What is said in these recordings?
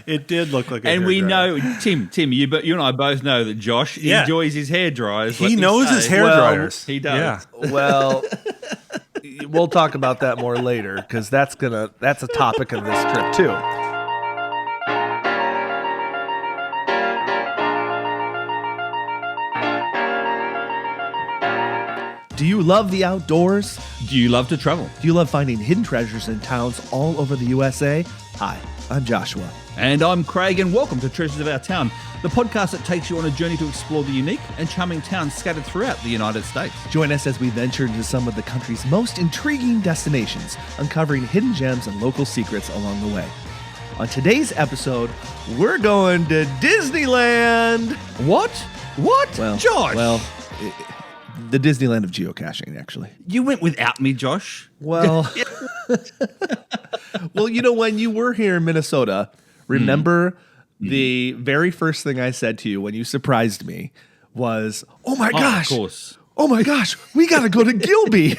It did look like a And we hairdryer. know, Tim, you and I both know that Josh enjoys his hair dryers. He knows his hair dryers. He does. Yeah. Well, we'll talk about that more later because that's a topic of this trip too. Do you love the outdoors? Do you love to travel? Do you love finding hidden treasures in towns all over the USA? Hi, I'm Joshua. And I'm Craig, and welcome to Treasures of Our Town, the podcast that takes you on a journey to explore the unique and charming towns scattered throughout the United States. Join us as we venture into some of the country's most intriguing destinations, uncovering hidden gems and local secrets along the way. On today's episode, we're going to Disneyland. What? Josh? Well, the Disneyland of geocaching, actually. You went without me, Josh. Well, well, you know, when you were here in Minnesota, remember the very first thing I said to you when you surprised me was, "Oh my gosh, of course. Oh my gosh, we got to go to Gilby."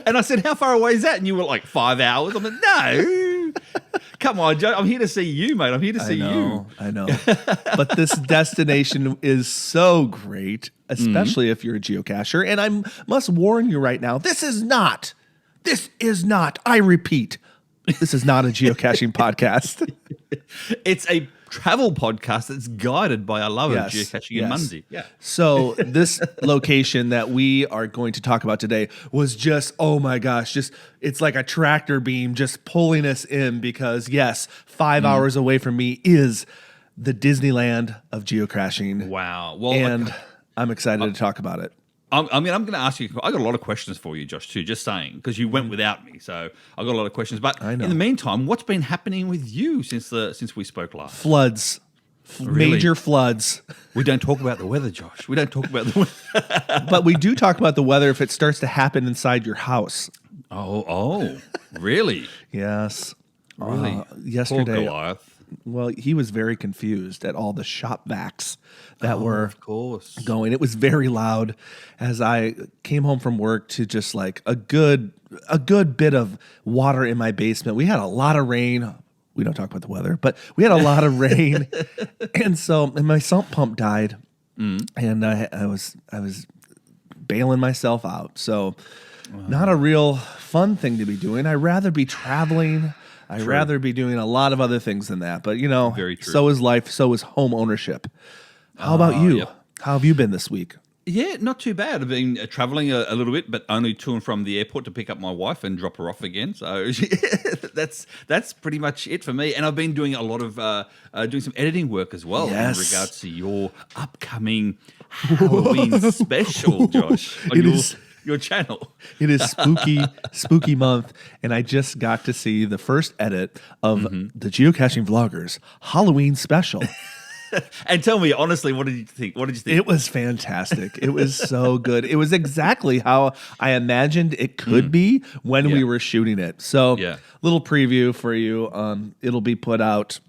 And I said, how far away is that? And you were like, 5 hours. I'm like, no. Come on, Joe. I'm here to see you, mate. I'm here to see you. I know. But this destination is so great, especially if you're a geocacher. And I must warn you right now, this is not, I repeat, this is not a geocaching podcast. It's a travel podcast that's guided by our love of geocaching in munzee. Yeah. So this location that we are going to talk about today was just, oh my gosh, it's like a tractor beam just pulling us in because 5 hours away from me is the Disneyland of geocaching. Wow. Well, and I'm excited to talk about it. I'm going to ask you. I got a lot of questions for you, Josh. Too. Just saying, because you went without me, so I got a lot of questions. But in the meantime, what's been happening with you since we spoke last? Floods, major floods. We don't talk about the weather, Josh. We don't talk about the weather, but we do talk about the weather if it starts to happen inside your house. Oh, really? Yes. Really? Yesterday. Poor Goliath. Well, he was very confused at all the shop vacs that were of course going. It was very loud as I came home from work to just like a good bit of water in my basement. We had a lot of rain. We don't talk about the weather, but we had a lot of rain. And my sump pump died. And I was bailing myself out. So not a real fun thing to be doing. I'd rather be traveling. I'd rather be doing a lot of other things than that. But, very true. So is life. So is home ownership. How about you? Yep. How have you been this week? Yeah, not too bad. I've been traveling a little bit, but only to and from the airport to pick up my wife and drop her off again. So that's pretty much it for me. And I've been doing a lot of doing some editing work as well in regards to your upcoming Halloween special, Josh. Your channel. It is spooky month, and I just got to see the first edit of the Geocaching Vloggers Halloween special. And tell me, honestly, what did you think? It was fantastic. It was so good. It was exactly how I imagined it could be when we were shooting it. So, little preview for you. It'll be put out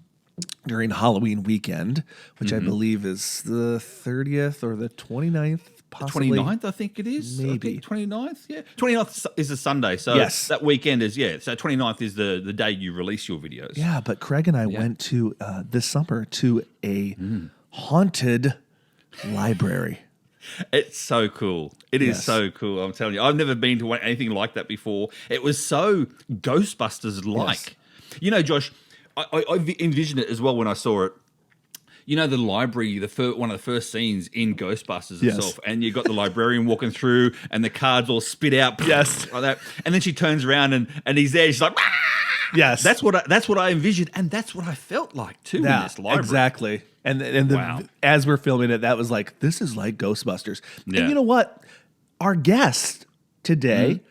during Halloween weekend, which I believe is the 30th or the 29th. Possibly. 29th, I think it is. Maybe. 29th, yeah. 29th is a Sunday, so that weekend is, so 29th is the day you release your videos. Yeah, but Craig and I went to, this summer, to a haunted library. It's so cool. It is so cool, I'm telling you. I've never been to anything like that before. It was so Ghostbusters-like. Yes. Josh, I envisioned it as well when I saw it. The library, one of the first scenes in Ghostbusters itself, and you got the librarian walking through, and the cards all spit out, like that, and then she turns around and he's there. She's like, "Ah!" Yes, that's what I envisioned, and that's what I felt like too in this library. Exactly. And as we're filming it, that was like, this is like Ghostbusters. Yeah. And you know what? Our guest today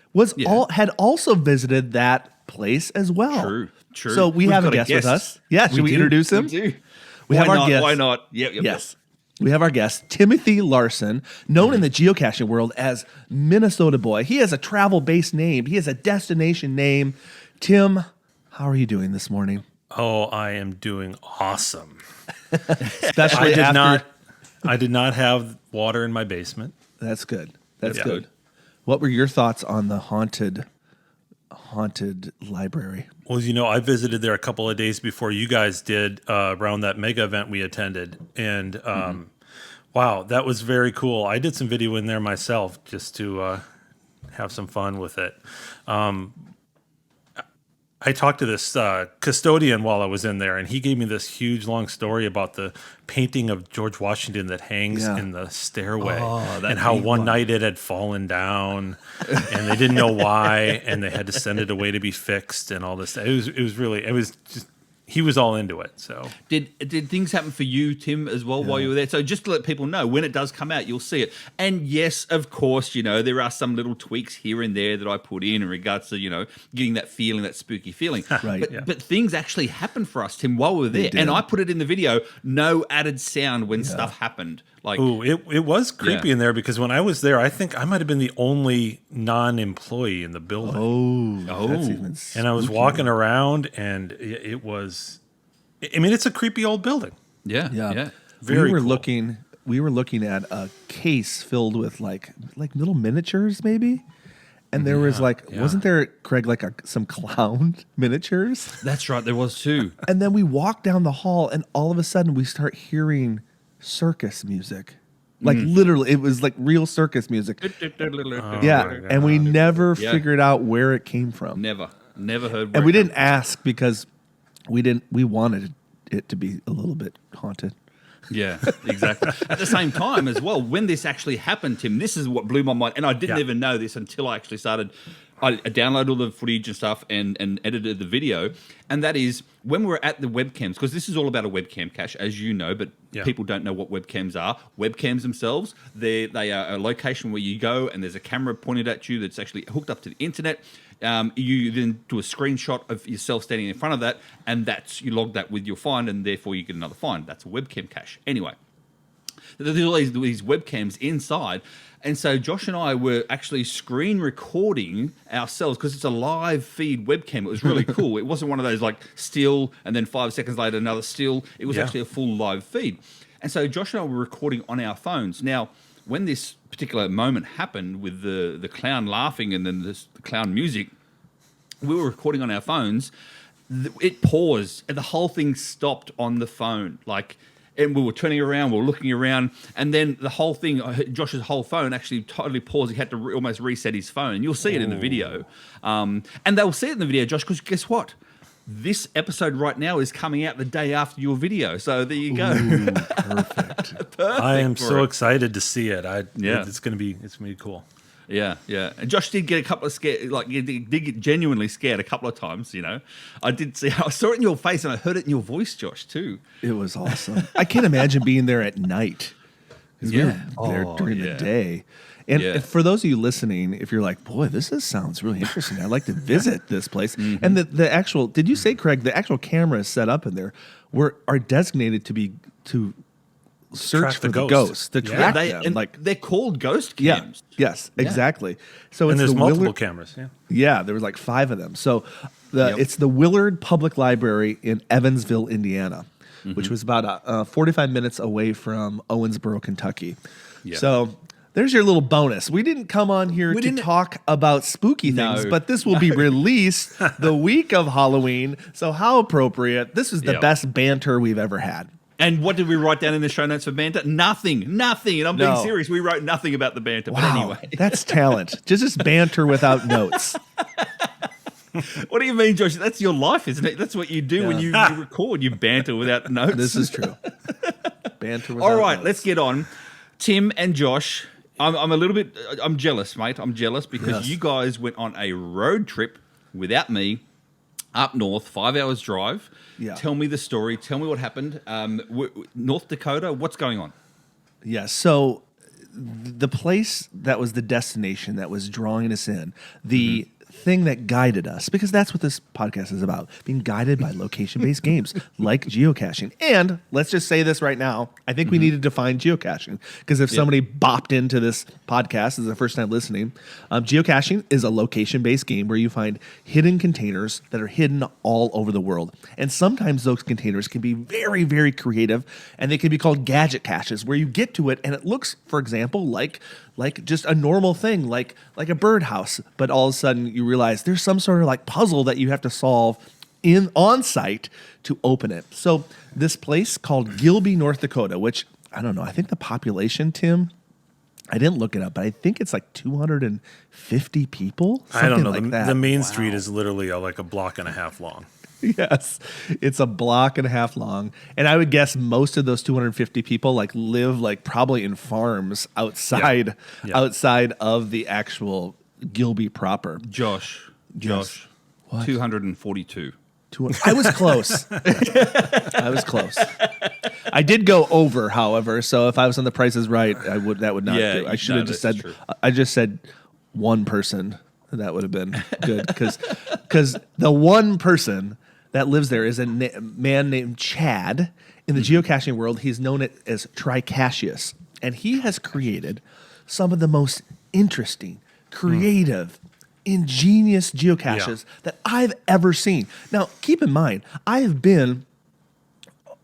had also visited that place as well. True. So we have a guest with us. Yeah, should we introduce him? We do. We have our guest. Why not? Yep. Yes. We have our guest, Timothy Larson, known in the geocaching world as Minnesota Boy. He has a travel-based name. He has a destination name. Tim, how are you doing this morning? Oh, I am doing awesome. Especially I did not have water in my basement. That's good. That's good. What were your thoughts on the haunted haunted library? Well, I visited there a couple of days before you guys did around that mega event we attended. And wow, that was very cool. I did some video in there myself just to have some fun with it. I talked to this custodian while I was in there, and he gave me this huge, long story about the painting of George Washington that hangs in the stairway, and how one night it had fallen down, and they didn't know why, and they had to send it away to be fixed, and all this. It was just. He was all into it. So did things happen for you, Tim, as well while you were there? So just to let people know, when it does come out, you'll see it. And yes, of course, there are some little tweaks here and there that I put in regards to getting that feeling, that spooky feeling. Right. But things actually happened for us, Tim, while we were there, and I put it in the video. No added sound when stuff happened. Like, it was creepy in there because when I was there, I think I might have been the only non-employee in the building. That's even And I was walking around, and it was. I mean, it's a creepy old building. Yeah. Very we were cool. looking at a case filled with like little miniatures, maybe. And there was wasn't there, Craig, like some clown miniatures? That's right, there was too. And then we walk down the hall, and all of a sudden we start hearing circus music. Like literally, it was like real circus music. And we never figured out where it came from. Never heard. And we didn't ask because we wanted it to be a little bit haunted. Yeah, exactly. At the same time as well, when this actually happened, Tim, this is what blew my mind. And I didn't even know this until I actually started. I downloaded all the footage and stuff and edited the video. And that is when we were at the webcams, because this is all about a webcam cache, as you know, but people don't know what webcams are. Webcams themselves, they are a location where you go and there's a camera pointed at you that's actually hooked up to the internet. You then do a screenshot of yourself standing in front of that, and you log that with your find, and therefore you get another find. That's a webcam cache. Anyway, there's all these webcams inside, and so Josh and I were actually screen recording ourselves because it's a live feed webcam. It was really cool. It wasn't one of those like still, and then 5 seconds later another still. It was actually a full live feed. And so Josh and I were recording on our phones. Now, when this particular moment happened with the clown laughing and then the clown music, we were recording on our phones. It paused and the whole thing stopped on the phone. And we were turning around, we were looking around, and then the whole thing, Josh's whole phone actually totally paused. He had to almost reset his phone. And you'll see it in the video. And they'll see it in the video, Josh, because guess what? This episode right now is coming out the day after your video. So there you go. Ooh, perfect. I am so excited to see it. It's gonna be cool. Yeah. And Josh did get a couple of scared, he did get genuinely scared a couple of times, I saw it in your face and I heard it in your voice, Josh, too. It was awesome. I can't imagine being there at night. Because we were there during the day. And for those of you listening, if you're like, boy, sounds really interesting. I'd like to visit this place. And the actual, did you say, Craig, the actual cameras set up in there are designated to search Track for the the ghost. ghosts, to track them. They're called ghost cams. Yes, exactly. So And it's there's the multiple cameras. Yeah, there was like 5 of them. So it's the Willard Public Library in Evansville, Indiana, which was about 45 minutes away from Owensboro, Kentucky. Yeah. So there's your little bonus. We didn't come on here to talk about spooky things, but this will be released the week of Halloween. So how appropriate. This is the best banter we've ever had. And what did we write down in the show notes for banter? Nothing. And I'm being serious. We wrote nothing about the banter. Wow, but anyway. That's talent. Just banter without notes. What do you mean, Josh? That's your life, isn't it? That's what you do when you record. You banter without notes. This is true. Banter without All right, notes. let's get on. Tim and Josh, I'm jealous, mate. I'm jealous because you guys went on a road trip without me up north, 5 hours drive. Yeah. Tell me the story. Tell me what happened. North Dakota, what's going on? Yeah, so the place that was the destination that was drawing us in, the thing that guided us, because that's what this podcast is about, being guided by location-based games like geocaching. And let's just say this right now, I think we need to define geocaching, because if somebody bopped into this podcast, this is the first time listening, geocaching is a location-based game where you find hidden containers that are hidden all over the world. And sometimes those containers can be very, very creative, and they can be called gadget caches, where you get to it and it looks, for example, like like just a normal thing, like a birdhouse. But all of a sudden you realize there's some sort of like puzzle that you have to solve on site to open it. So this place called Gilby, North Dakota, which I don't know, I think the population, Tim, I didn't look it up, but I think it's like 250 people. I don't know. Like that. The main street is literally like a block and a half long. Yes, it's a block and a half long, and I would guess most of those 250 people like live like probably in farms outside of the actual Gilby proper. Josh, What? 242. I was close. I was close. I did go over, however. So if I was on The Price is Right, that would not do. I should have just said. True. I just said one person. That would have been good because the one person that lives there is a man named Chad. In the geocaching world, he's known as Tricassius, and he has created some of the most interesting, creative, ingenious geocaches that I've ever seen. Now, keep in mind, I have been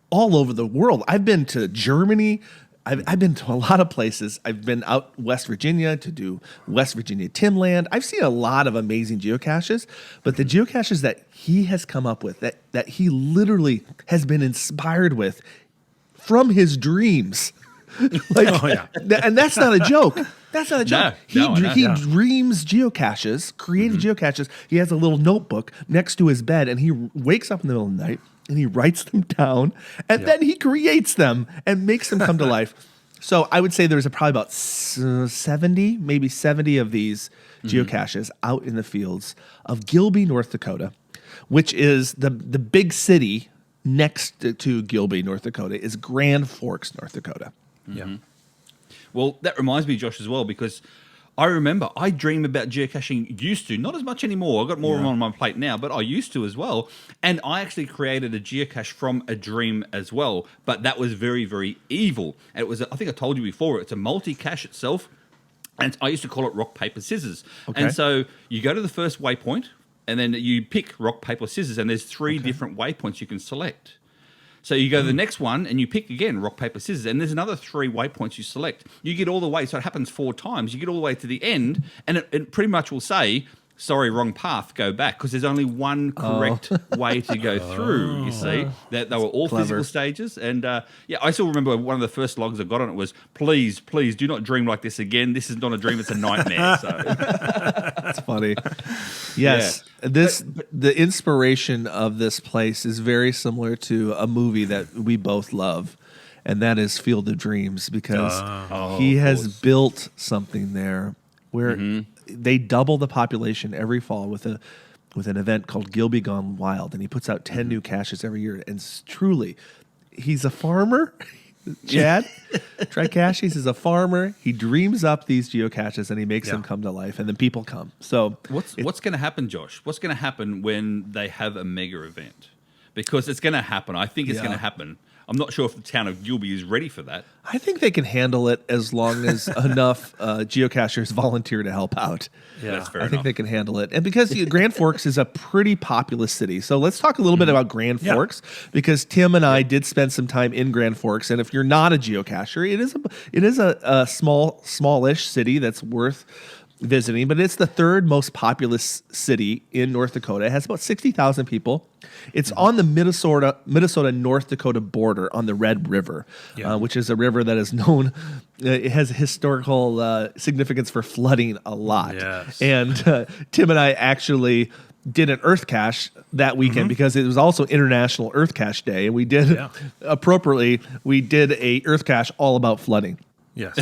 all over the world. I've been to Germany. I've been to a lot of places. I've been out West Virginia to do West Virginia Timland. I've seen a lot of amazing geocaches, but the geocaches that he has come up with, that he literally has been inspired with from his dreams. And that's not a joke. That's not a joke. He dreams geocaches, creative geocaches. He has a little notebook next to his bed, and he wakes up in the middle of the night, and he writes them down, and then he creates them and makes them come to life. So I would say there's probably about 70, maybe 70 of these geocaches out in the fields of Gilby, North Dakota, which is the big city next to Gilby, North Dakota, is Grand Forks, North Dakota. Yeah. Well, that reminds me, Josh, as well, because I remember I dream about geocaching, used to, not as much anymore. I've got more on my plate now, but I used to as well. And I actually created a geocache from a dream as well, but that was very, very evil. And it was, I think I told you before, it's a multi-cache itself, and I used to call it rock, paper, scissors. Okay. And so you go to the first waypoint, and then you pick rock, paper, scissors, and there's three different waypoints you can select. So you go to the next one and you pick again, rock, paper, scissors, and there's another 3 waypoints you select. You get all the way, so it happens 4 times. You get all the way to the end, and it pretty much will say, sorry, wrong path, go back, because there's only one correct way to go through, you see. That they were all physical stages. And I still remember one of the first logs I got on it was, please, do not dream like this again. This is not a dream, it's a nightmare. So that's funny. Yes. Yeah. The inspiration of this place is very similar to a movie that we both love, and that is Field of Dreams, because he has built something there where they double the population every fall with an event called Gilby Gone Wild, and he puts out 10 new caches every year. And truly, he's a farmer. Chad Tricassius is a farmer. He dreams up these geocaches and he makes them come to life, and then people come. So what's going to happen, Josh? What's going to happen when they have a mega event? Because it's going to happen. I think it's going to happen. I'm not sure if the town of Gilby is ready for that. I think they can handle it as long as enough geocachers volunteer to help out. Yeah, that's fair I enough. think they can handle it. And because Grand Forks is a pretty populous city. So let's talk a little bit about Grand Forks, because Tim and I did spend some time in Grand Forks. And if you're not a geocacher, it is a smallish city that's worth visiting, but it's the 3rd most populous city in North Dakota. It has about 60,000 people. It's on the Minnesota-North Dakota border on the Red River, which is a river that is known. It has historical significance for flooding a lot. Yes. And Tim and I actually did an Earth cache that weekend because it was also International Earth Cache Day, and we did appropriately. We did a Earth cache all about flooding. Yes.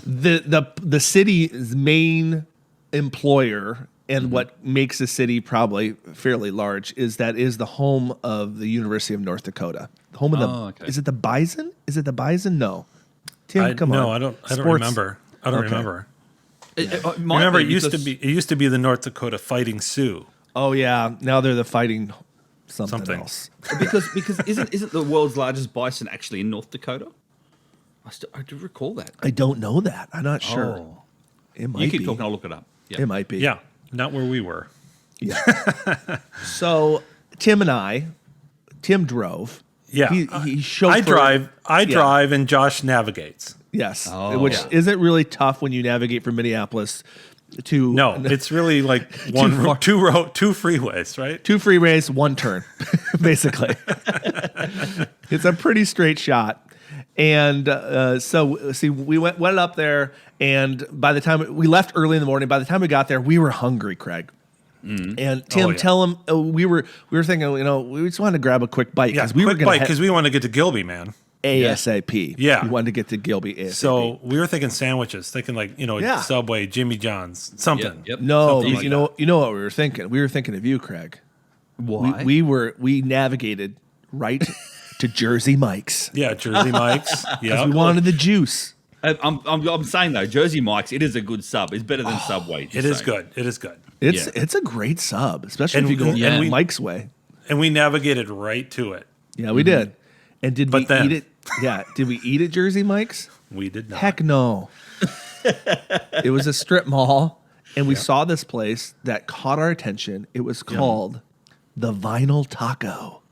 The city's main employer and what makes the city probably fairly large is the home of the University of North Dakota. Home of Is it the Bison? Is it the Bison? No. Tim, come on. No, I don't remember. I don't remember. Remember, it used to be the North Dakota Fighting Sioux. Oh yeah, now they're the Fighting something else. because isn't the world's largest bison actually in North Dakota? I do recall that. I don't know that. I'm not sure. Oh. It might be. You keep talking, I'll look it up. Yeah. It might be. Yeah, not where we were. Yeah. So Tim drove. Yeah, he chauffeured. I drive, and Josh navigates. Yes, which isn't really tough when you navigate from Minneapolis to. No, it's really like two freeways, right? 2 freeways, 1 turn, basically. It's a pretty straight shot. And so, see, we went up there, and by the time we left early in the morning, by the time we got there, we were hungry, Craig. And Tim, tell him we were thinking, we just wanted to grab a quick bite because we wanted to get to Gilby, man. ASAP. Yeah, we wanted to get to Gilby ASAP. So we were thinking sandwiches, thinking like Subway, Jimmy John's, something. Yep. No, something you know what we were thinking. We were thinking of you, Craig. Why? We navigated right to Jersey Mike's. Yeah, Jersey Mike's. Yeah, we wanted the juice. I'm saying though, Jersey Mike's, it is a good sub. It's better than Subway. It is good. It is good. It's a great sub, especially if you go Mike's way. And we navigated right to it. Yeah, we did. And did we eat it? Yeah, did we eat at Jersey Mike's? We did not. Heck no. It was a strip mall, and we saw this place that caught our attention. It was called the Vinyl Taco.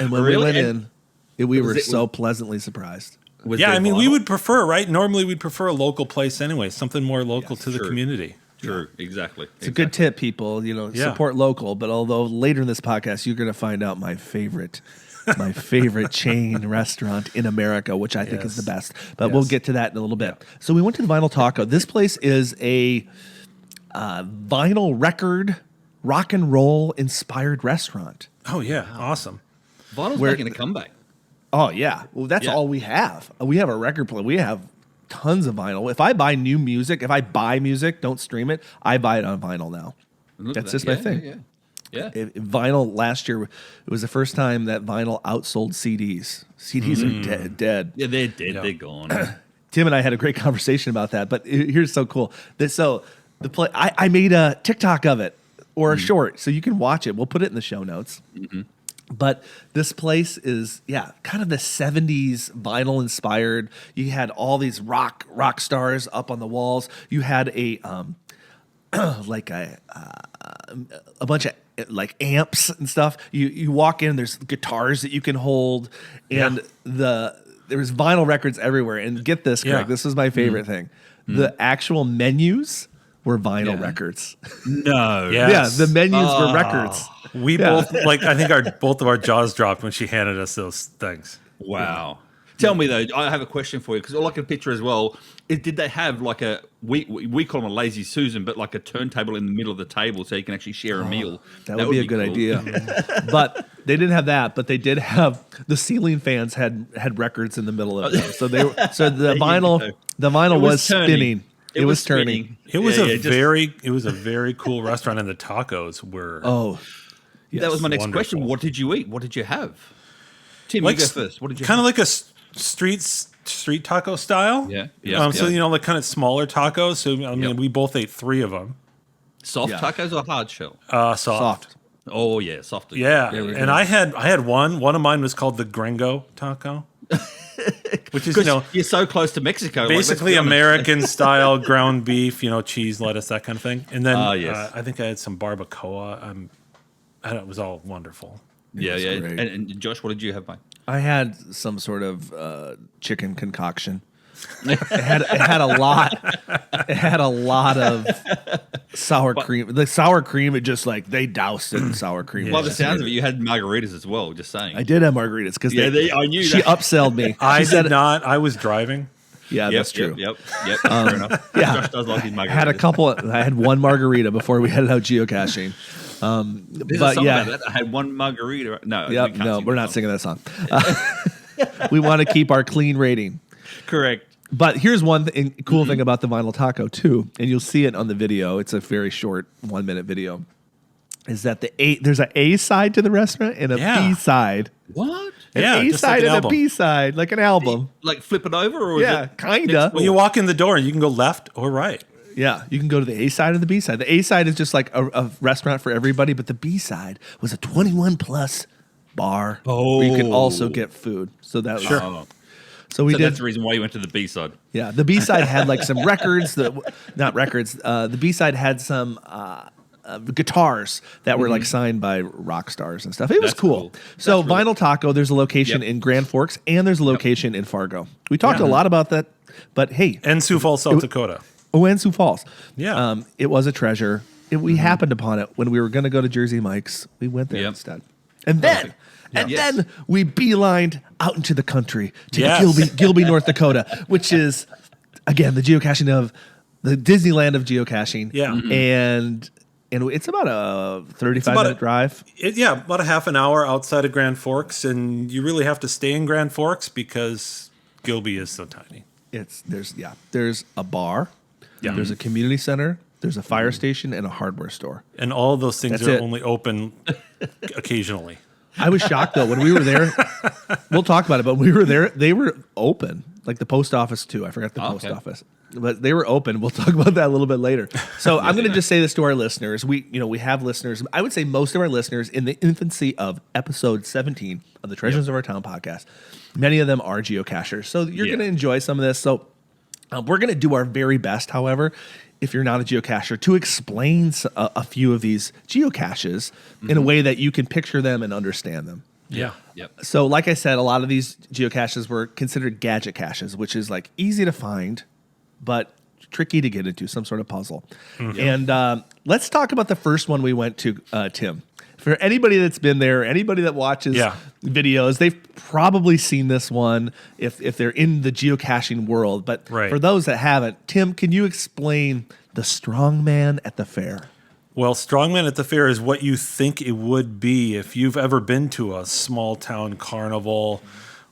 And when we went in, we were so pleasantly surprised. We would prefer, right? Normally we'd prefer a local place anyway, something more local to the community. True, exactly. It's a good tip, people. Support local. But although later in this podcast, you're going to find out my favorite chain restaurant in America, which I think is the best. But we'll get to that in a little bit. So we went to the Vinyl Taco. This place is a vinyl record, rock and roll inspired restaurant. Oh yeah, awesome. Vinyl's making a comeback. Oh yeah, well that's all we have. We have a record player. We have tons of vinyl. If I buy new music, don't stream it. I buy it on vinyl now. That's just my thing. Yeah. Vinyl last year, it was the first time that vinyl outsold CDs. CDs are dead. Yeah, they're dead. Yeah. They're gone. Tim and I had a great conversation about that. But here's so cool. I made a TikTok of it or a short, so you can watch it. We'll put it in the show notes. Mm-hmm. But this place is, kind of the 70s vinyl inspired. You had all these rock stars up on the walls. You had a bunch of like amps and stuff. You walk in, there's guitars that you can hold, and there's vinyl records everywhere. And get this, Craig, this was my favorite thing. The actual menus were vinyl records. No. Yes. Yeah, the menus were records. We both, I think both of our jaws dropped when she handed us those things. Wow. Tell me though, I have a question for you because all I can picture as well is, did they have like we call them a lazy Susan, but like a turntable in the middle of the table so you can actually share a meal? That would be a good idea. But they didn't have that. But they did have the ceiling fans had records in the middle of them. So the vinyl was spinning. It was turning. It was a very cool restaurant, and the tacos were. Oh, yes, that was my next question. What did you eat? What did you have? Tim, you go first. What did you? Kind of like a street taco style. Yeah. So like kind of smaller tacos. So we both ate 3 of them. Soft tacos or hard shell? Soft. Oh yeah, soft. Yeah, and I had one. One of mine was called the Gringo taco. Which is you're so close to Mexico, basically American style ground beef, cheese, lettuce, that kind of thing. And then I think I had some barbacoa. It was all wonderful. Yeah. And Josh, what did you have, mate? I had some sort of chicken concoction. It had a lot. It had a lot of sour cream. The sour cream, it just they doused it in sour cream. Well, the sounds of it, you had margaritas as well. Just saying. I did have margaritas because I knew she upselled me. I did not. I was driving. Yeah, that's true. Yep. Fair enough. Yeah, Josh does like his margaritas. I had one margarita before we headed out geocaching. But about that. I had one margarita. No, we're not singing that song. We want to keep our clean rating. Correct. But here's one cool thing about the vinyl taco too, and you'll see it on the video. It's a very short 1-minute video. Is that there's an A side to the restaurant and a B side. What? An A side and a B side, like an album. Like flip it over, or kinda. Well, you walk in the door and you can go left or right. Yeah, you can go to the A side or the B side. The A side is just like a restaurant for everybody, but the B side was a 21+ bar where you could also get food. So that was sure. So that's the reason why you went to the B side. Yeah, the B side had some records. The B side had some guitars that were like signed by rock stars and stuff. It was cool. So really Vinyl Taco, there's a location in Grand Forks and there's a location in Fargo. We talked a lot about that, but hey. And Sioux Falls, South Dakota. Oh, and Sioux Falls. Yeah. It was a treasure. We happened upon it when we were going to go to Jersey Mike's. We went there instead. And then... then we beelined out into the country to Gilby, North Dakota, which is, again, the geocaching of the Disneyland of geocaching. Yeah. And it's about a 35-minute drive. About a half an hour outside of Grand Forks. And you really have to stay in Grand Forks because Gilby is so tiny. There's a bar. Yeah. There's a community center. There's a fire station and a hardware store. And all of those things are only open occasionally. I was shocked, though, when we were there. We'll talk about it, but when we were there, they were open. Like the post office, too. I forgot the post office. But they were open. We'll talk about that a little bit later. So I'm going to just say this to our listeners. We have listeners. I would say most of our listeners in the infancy of episode 17 of the Treasures of Our Town podcast, many of them are geocachers. So you're going to enjoy some of this. So we're going to do our very best, however, if you're not a geocacher, to explain a few of these geocaches in a way that you can picture them and understand them. Yeah. Yep. So like I said, a lot of these geocaches were considered gadget caches, which is like easy to find, but tricky to get into, some sort of puzzle. Mm-hmm. And let's talk about the first one we went to, Tim. For anybody that's been there, anybody that watches videos, they've probably seen this one if they're in the geocaching world. But for those that haven't, Tim, can you explain the strongman at the fair? Well, strongman at the fair is what you think it would be if you've ever been to a small town carnival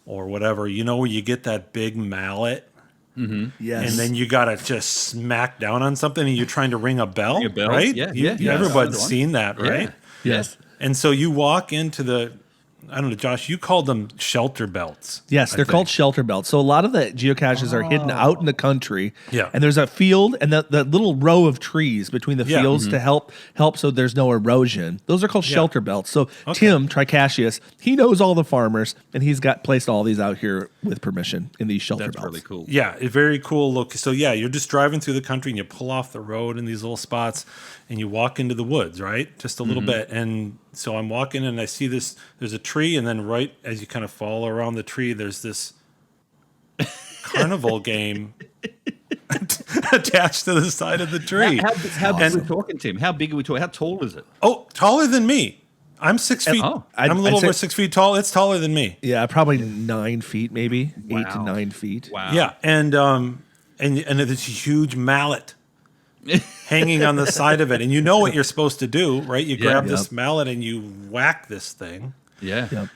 or whatever. You know where you get that big mallet? Mm-hmm. Yes. And then you got to just smack down on something and you're trying to ring a bell, right? Yeah. Everybody's seen that, right? Yes. And so you walk into I don't know, Josh, you called them shelter belts. Yes, they're called shelter belts. So a lot of the geocaches are hidden out in the country. Yeah. And there's a field and the little row of trees between the fields to help so there's no erosion. Those are called shelter belts. So Tim Tricashius, he knows all the farmers and he's placed all these out here with permission in these shelter belts. That's really cool. Yeah, a very cool look. So you're just driving through the country and you pull off the road in these little spots and you walk into the woods, right? Just a little bit. And so I'm walking and I see there's a tree, and then right as you kind of follow around the tree, there's this carnival game attached to the side of the tree. How big are we talking, Tim? How big are we talking? How tall is it? Oh, taller than me. I'm 6 feet. I'm a little over 6 feet tall. It's taller than me. Yeah, probably 9 feet, maybe 8 to 9 feet. Wow. Yeah, and there's a huge mallet hanging on the side of it, and you know what you're supposed to do, right? You grab this mallet and you whack this thing. Yeah. Yep.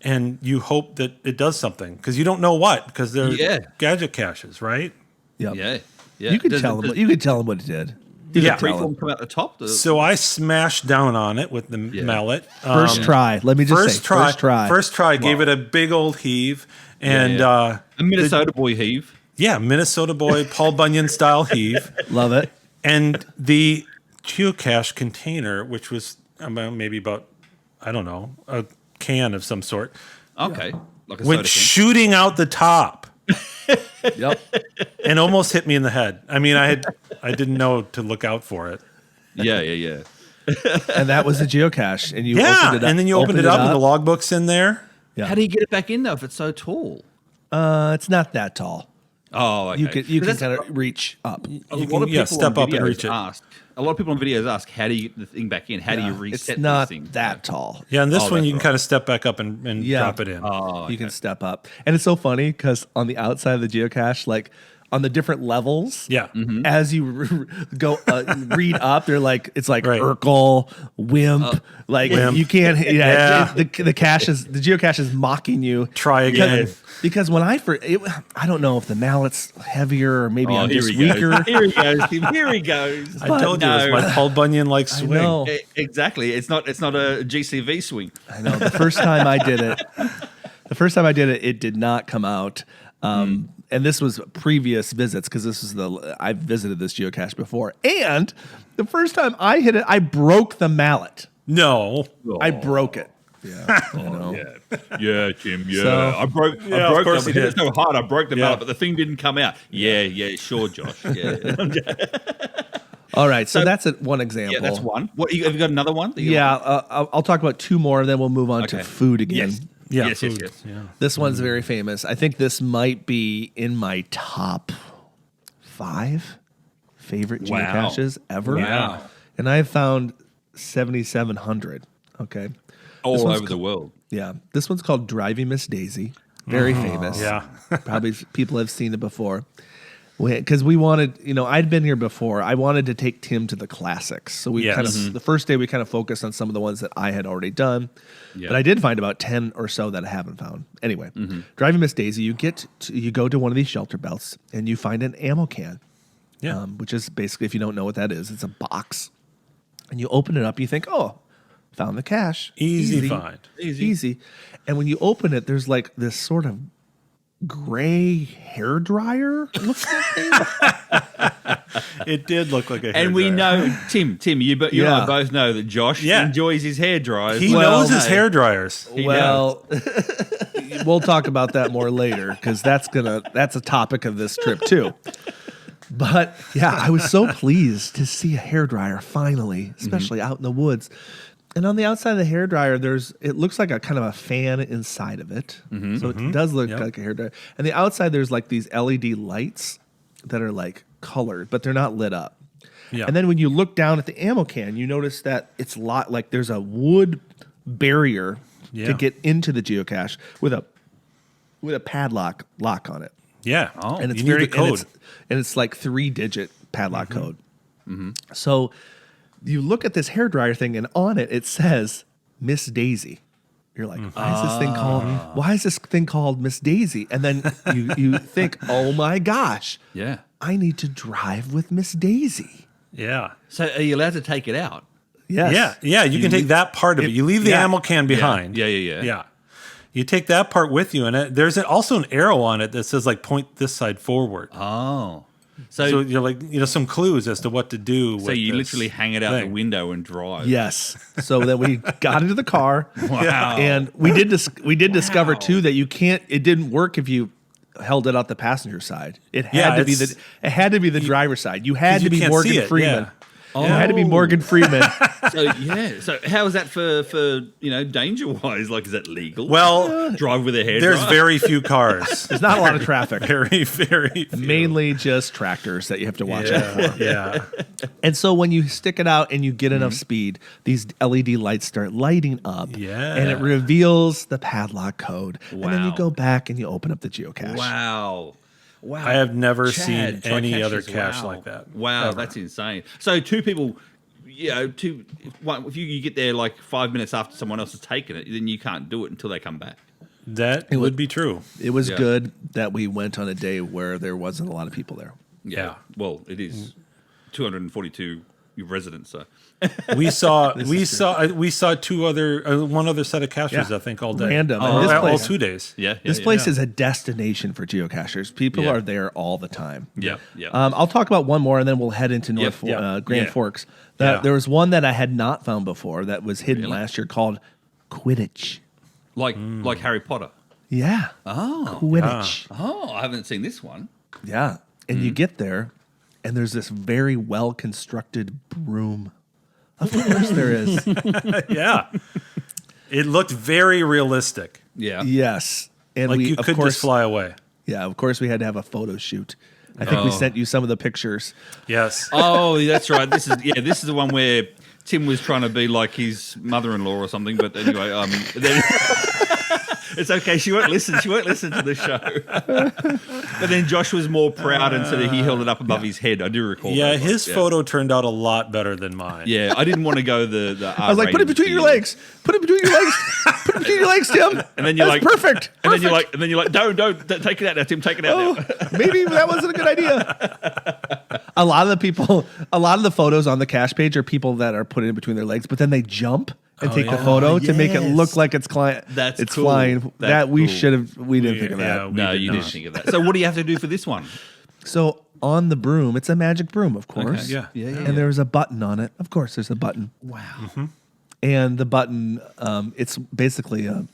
And you hope that it does something because you don't know what, because they're gadget caches, right? Yep. Yeah. You could tell them. You could tell them what it did. Freeform come out the top. So I smashed down on it with the mallet. First try. Let me just say. First try. Gave it a big old heave, and a Minnesota boy heave. Yeah, Minnesota boy, Paul Bunyan style heave. Love it. And the geocache container, which was maybe about, I don't know, a can of some sort. Okay. Like a went shooting out the top. Yep. And almost hit me in the head. I mean, I didn't know to look out for it. Yeah. And that was the geocache. And you opened it up. And then you opened it up and the logbook's in there. Yeah. How do you get it back in though if it's so tall? It's not that tall. Oh, okay. You can kind of reach up. A lot of people step up and reach it. A lot of people on videos ask, how do you get the thing back in? How do you reset it's not this thing? that tall. Yeah, and this one you can kind of step back up and drop it in. Oh, okay. You can step up. And it's so funny because on the outside of the geocache, like on the different levels, as you go read up, they're like, it's like Urkel, Wimp, you can't, the geocache is mocking you. Try again. Because when I don't know if the mallet's heavier or maybe I'm just weaker. Here he goes, Tim. Here he goes. I told you it was my Paul Bunyan like swing. Exactly. It's not a GCV swing. I know. The first time I did it, it did not come out. And this was previous visits because I've visited this geocache before. And the first time I hit it, I broke the mallet. No. I broke it. Yeah. Yeah, Jim. Yeah. So, I broke them. It was so hard. I broke the mallet, but the thing didn't come out. Yeah, sure, Josh. Yeah. All right, so that's one example. Yeah, that's one. What have you got another one? I'll talk about two more, then we'll move on to food again. Yes. Yes. Yeah. This one's very famous. I think this might be in my top 5 favorite geocaches ever. Wow. And I've found 7,700. Okay. All over the world. Yeah. This one's called Driving Miss Daisy. Very famous. Yeah. Probably people have seen it before. Because we wanted, I'd been here before. I wanted to take Tim to the classics. So we the first day we kind of focused on some of the ones that I had already done. But I did find about 10 or so that I haven't found. Anyway, Driving Miss Daisy, you go to one of these shelter belts and you find an ammo can. Yeah. Which is basically, if you don't know what that is, it's a box. And you open it up, you think, oh, found the cache. Easy find. Easy. And when you open it, there's like this sort of gray hair dryer. It did look like a hair And we dryer. know, Tim, you and I both know that Josh enjoys his hair dryers. He knows his hair dryers. Well, we'll talk about that more later because that's a topic of this trip too. But yeah, I was so pleased to see a hair dryer finally, especially out in the woods. And on the outside of the hair dryer, it looks like a kind of a fan inside of it. So it does look like a hair dryer. And the outside, there's like these LED lights that are like colored, but they're not lit up. Yeah. And then when you look down at the ammo can, you notice that it's like there's a wood barrier to get into the geocache with a padlock lock on it. Yeah. Oh, and it's very code. And it's like 3-digit padlock code. So you look at this hairdryer thing, and on it says Miss Daisy. You're like, why is this thing called Miss Daisy? And then you think, oh my gosh, I need to drive with Miss Daisy. Yeah. So are you allowed to take it out? Yes. Yeah. You can take that part of it. You leave the ammo can behind. Yeah. You take that part with you, and there's also an arrow on it that says like point this side forward. Oh. So you're like, some clues as to what to do. So you literally hang it out the window and drive. Yes. So then we got into the car. Wow. And we did discover too that it didn't work if you held it out the passenger side. It had to be the driver's side. You had to be Morgan Freeman. Yeah. It had to be Morgan Freeman. So how is that for danger wise? Like, is that legal? Well, drive with a hair there's dryer? very few cars. There's not a lot of traffic. Very few. Mainly just tractors that you have to watch out for. Yeah. And so when you stick it out and you get enough speed, these LED lights start lighting up. Yeah. And it reveals the padlock code. Wow. And then you go back and you open up the geocache. Wow. I have never seen any caches, other cache like that. Wow, ever. that's insane. So two people, if you get there like 5 minutes after someone else has taken it, then you can't do it until they come back. That would be true. It was good that we went on a day where there wasn't a lot of people there. Yeah. Well, it is 242 residents, so. We saw one other set of caches, I think, all day. Random. All 2 days. This place is a destination for geocachers. People are there all the time. Yeah. I'll talk about one more, and then we'll head into Grand Forks. There was one that I had not found before that was hidden last year called Quidditch. Like Harry Potter. Yeah. Oh. Quidditch. Oh, I haven't seen this one. Yeah. And you get there, and there's this very well-constructed broom. Of course there is. Yeah. It looked very realistic. Yeah. Yes. And like you could just fly away. Yeah, of course we had to have a photo shoot. I think we sent you some of the pictures. Yes. Oh, that's right. This is the one where Tim was trying to be like his mother-in-law or something. But anyway, it's okay. She won't listen. She won't listen to the show. But then Josh was more proud, and so he held it up above his head. I do recall. Yeah, his photo turned out a lot better than mine. Yeah, I didn't want to go the. I was like, put it between your legs. Put it between your legs. Put it between your legs, Tim. And then you're That's like, perfect. And then you're like, don't take it out now, Tim. Take it out now. Maybe that wasn't a good idea. A lot of the photos on the cache page are people that are put it in between their legs, but then they jump and take the photo to make it look like it's flying. It's cool. Flying. That's we cool. should have. We didn't think of that. No, you didn't think of that. So what do you have to do for this one? So on the broom, it's a magic broom, of course. Okay, yeah. And there's a button on it. Of course, there's a button. Wow. And the button, it's basically a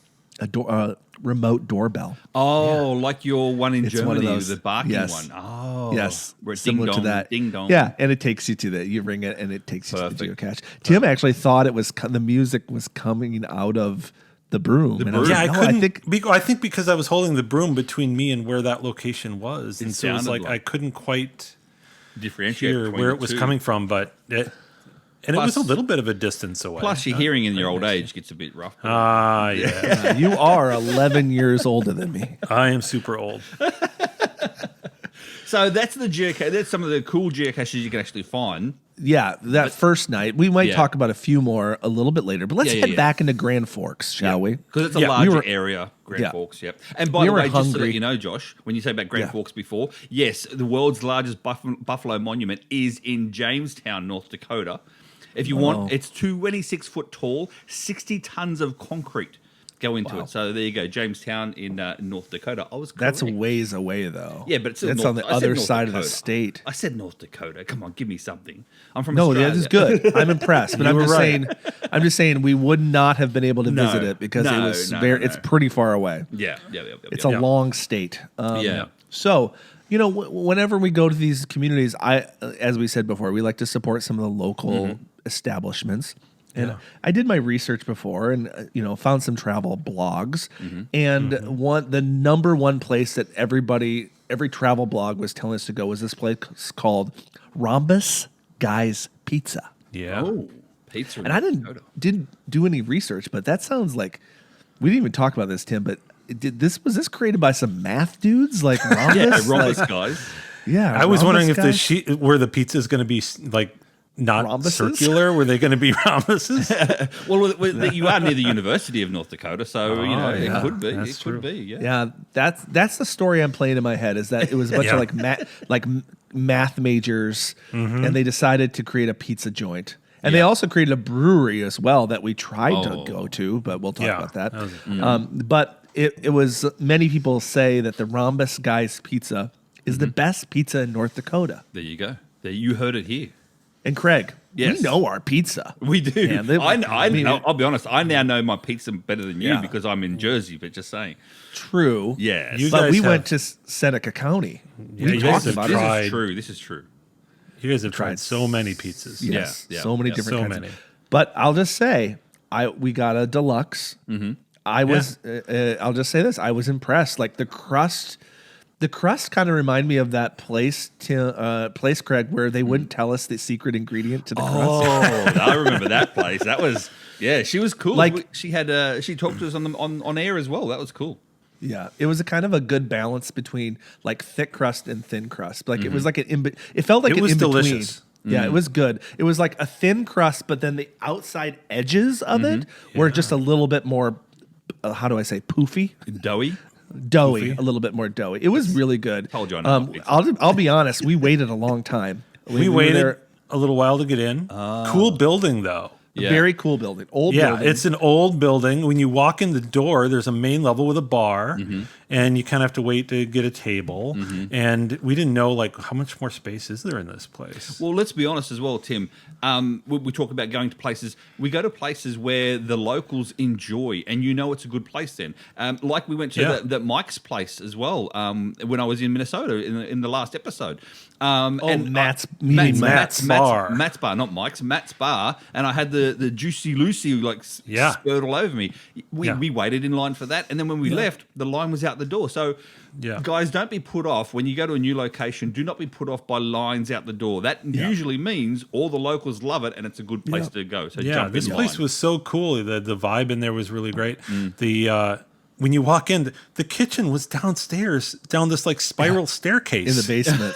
remote doorbell. Oh, like your one in It's Germany, one of those. the barking Yes. one. Oh, Yes, where similar ding to dong, that. ding dong. Yeah, and it takes you to you ring it, and it takes you to the Perfect. geocache. Tim actually thought it was the music was coming out of the broom. And I was Yeah, like, I no, couldn't. I think because I was holding the broom between me and where that location was, and so it was sounded like I couldn't quite differentiate hear between where the it was two. coming from, but it was a little bit of a distance away. Plus, your hearing in your old age gets a bit rough. Yeah, you are 11 years older than me. I am super old. So that's the geocache. That's some of the cool geocaches you can actually find. Yeah, first night. We might Yeah. talk about a few more a little bit later, but let's head back into Grand Forks, shall we? Because it's a Yeah, we larger were- area, Grand Yeah. Forks, yep. And by We the were way, just to hungry. let you know, Josh, when you say about Grand Yeah. Forks before, yes, the world's largest buffalo monument is in Jamestown, North Dakota. If you want, it's 26 foot tall, 60 tons of concrete go into it. So there you go, Jamestown in North Dakota. I was correct. That's a ways away, though. Yeah, but it's that's North, on the I said other North side of Dakota. the state. I said North Dakota. Come on, give me something. I'm from No, Australia. that is good. I'm impressed, but You I'm were just right. saying. I'm just saying we would not have been able to No. visit it because it No, was no, very. no, It's no. pretty far away. Yeah. It's a long state. Yeah. So whenever we go to these communities, as we said before, we like to support some of the local establishments. And I did my research before, and found some travel blogs. And the number one place that every travel blog was telling us to go was this place called Rhombus Guy's Pizza. Yeah. Oh, pizza. And I didn't do any research, but that sounds like we didn't even talk about this, Tim. But was this created by some math dudes like Rhombus? Yeah, Rhombus Like, guys. yeah, I was wondering if guys? where the pizza is going to be like not Rhombuses? circular. Were they going to be rhombuses? Well, you are near the University of North Dakota, so yeah. it could be. That's It true. could be. Yeah. Yeah, that's the story I'm playing in my head. Is that it was a bunch Yeah. of math majors, and they decided to create a pizza joint, and they also created a brewery as well that we tried to go to, but we'll talk Yeah, about that. that was- But it was many people say that the Rhombus Guy's Pizza is the best pizza in North Dakota. There you go. You heard it here. And Craig, Yes. we know our pizza. We do. Yeah, I know. I'll be honest. I now know my pizza better than you Yeah. because I'm in Jersey. But just saying. True. Yes. You But guys we have- went to Seneca County. Yeah, we you talked guys have about This it. tried- is true. This is true. You guys have tried so many pizzas. Yes, Yeah, so many yeah, different so kinds. many. But I'll just say, we got a deluxe. I was. I'll just say this: I was impressed. Like the crust kind of reminded me of that place, Craig, where they wouldn't tell us the secret ingredient to the crust. Oh, I remember that place. That was she was cool. Like- she had she talked to us on air as well. That was cool. Yeah, it was a kind of a good balance between like thick crust and thin crust. Like it was like it felt like It an was in between. delicious. Yeah, it was good. It was like a thin crust, but then the outside edges of it were just a little bit more. How do I say poofy? Doughy. Doughy, a little bit more doughy. It was really good. Told you I know pizza. I'll be honest. We waited a long time. We were waited there- a little while to get in. Cool building though. Yeah. Very cool building. Old Yeah, building. it's an old building. When you walk in the door, there's a main level with a bar, and you kind of have to wait to get a table. And we didn't know like how much more space is there in this place. Well, let's be honest as well, Tim. We talk about going to places. We go to places where the locals enjoy, and you know it's a good place. Then, like we went to the Mike's place as well when I was in Minnesota in the last episode. Matt's Bar. Matt's bar, not Mike's. Matt's bar, and I had the Juicy Lucy spurred all over me. We waited in line for that, and then when we left, the line was out the door. So, guys, don't be put off when you go to a new location. Do not be put off by lines out the door. That usually means all the locals love it, and it's a good place to go. So Yeah, jump this in place line. was so cool. The vibe in there was really great. When you walk in, the kitchen was downstairs, down this like spiral staircase in the basement.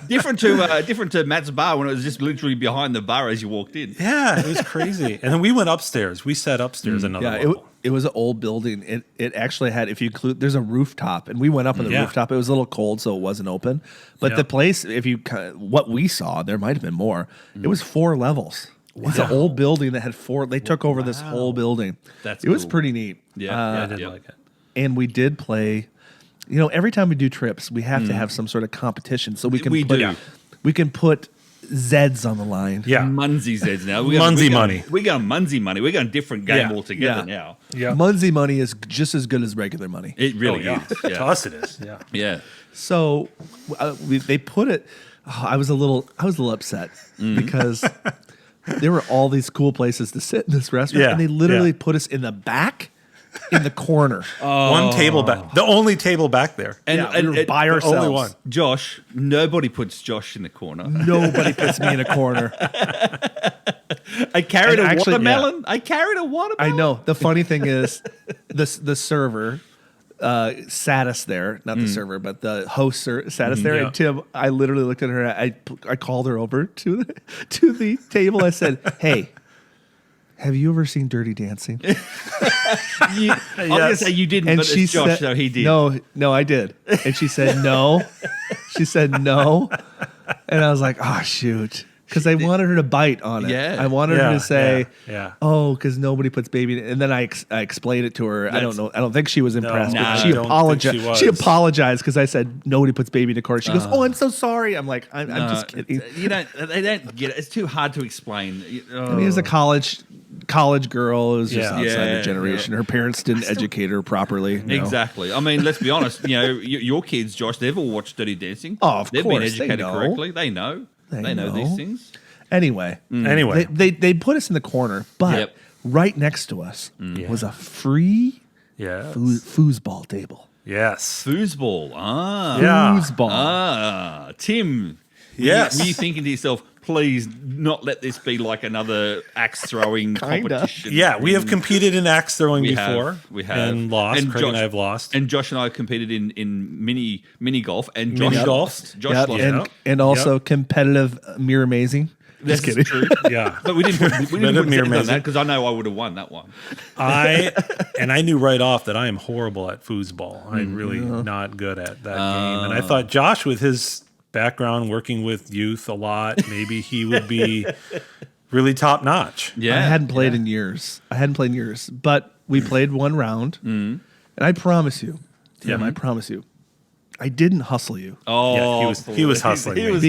different to Matt's bar when it was just literally behind the bar as you walked in. Yeah, it was crazy. And then we went upstairs. We sat upstairs another Yeah, level. it was an old building. It actually had, if you include, there's a rooftop, and we went up on the rooftop. It was a little cold, so it wasn't open. But the place, what we saw, there might have been more. It was 4 levels. It's an old building that had 4. They took over this whole building. That's it was cool. pretty neat. I did like it. And we did play. Every time we do trips, we have to have some sort of competition, so we can We put do. we can put Zeds on the line. Yeah. Munzee Zeds now. Munzee money. We're going Munzee money. We're going different game altogether now. Yeah. Munzee money is just as good as regular money. It really Yeah. is. Yeah. To us, it is. Yeah. Yeah. So they put it. I was a little upset because there were all these cool places to sit in this restaurant, Yeah, and they literally yeah. put us in the back, in the corner. One table back. The only table back there. We were by ourselves. only one. Josh, nobody puts Josh in the corner. Nobody puts me in a corner. I carried And a actually, watermelon. I carried a watermelon. I know. The funny thing is, the server sat us there. Not the server, but the host sat us there. Yeah. And Tim, I literally looked at her. I called her over to the table. I said, "Hey, have you ever seen Dirty Dancing?" I was going to say you didn't, but it's Josh, so he did. No, I did. And she said no. She said no. And I was like, oh, shoot. Because I wanted her to bite on it. Yeah. I wanted her to say, yeah. oh, because nobody puts baby in it. And then I explained it to her. I don't know. I don't think she was impressed. No, but I she don't apologized. think she was. She apologized because I said nobody puts baby in a corner. She goes, oh, I'm so sorry. I'm like, I'm just kidding. They don't get it. It's too hard to explain. I mean, as a college girl, it was just Yeah. outside Yeah, her generation. yeah. Her parents didn't educate her properly. you know. Exactly. I mean, let's be honest. Your kids, Josh, they've all watched Dirty Dancing. Oh, of They've course, been they educated know. correctly. They know. They know these things. Anyway, Anyway. they put us in the corner, but Yep. right next to us was a free Yes. foosball table. Yes. Foosball. Yeah. Foosball. Tim. Yes. Were you thinking to yourself, please not let this be like another axe throwing Kinda. competition? Yeah, we have competed in axe throwing We before. have. We have. And lost. Craig and I have lost. And Josh and I competed in mini golf. And Josh Mini golf. lost. Josh Yep, lost. and also competitive mirror amazing. That's Just kidding. true. Yeah. But we didn't put Mirror seconds on amazing. that because I know I would have won that one. I knew right off that I am horrible at foosball. I'm really not good at that game. And I thought Josh, with his background working with youth a lot, maybe he would be really top notch. Yeah. I hadn't played in years. But we played one round, and I promise you, Tim, I promise you, I didn't hustle you. Oh, Yeah, he was hustling me.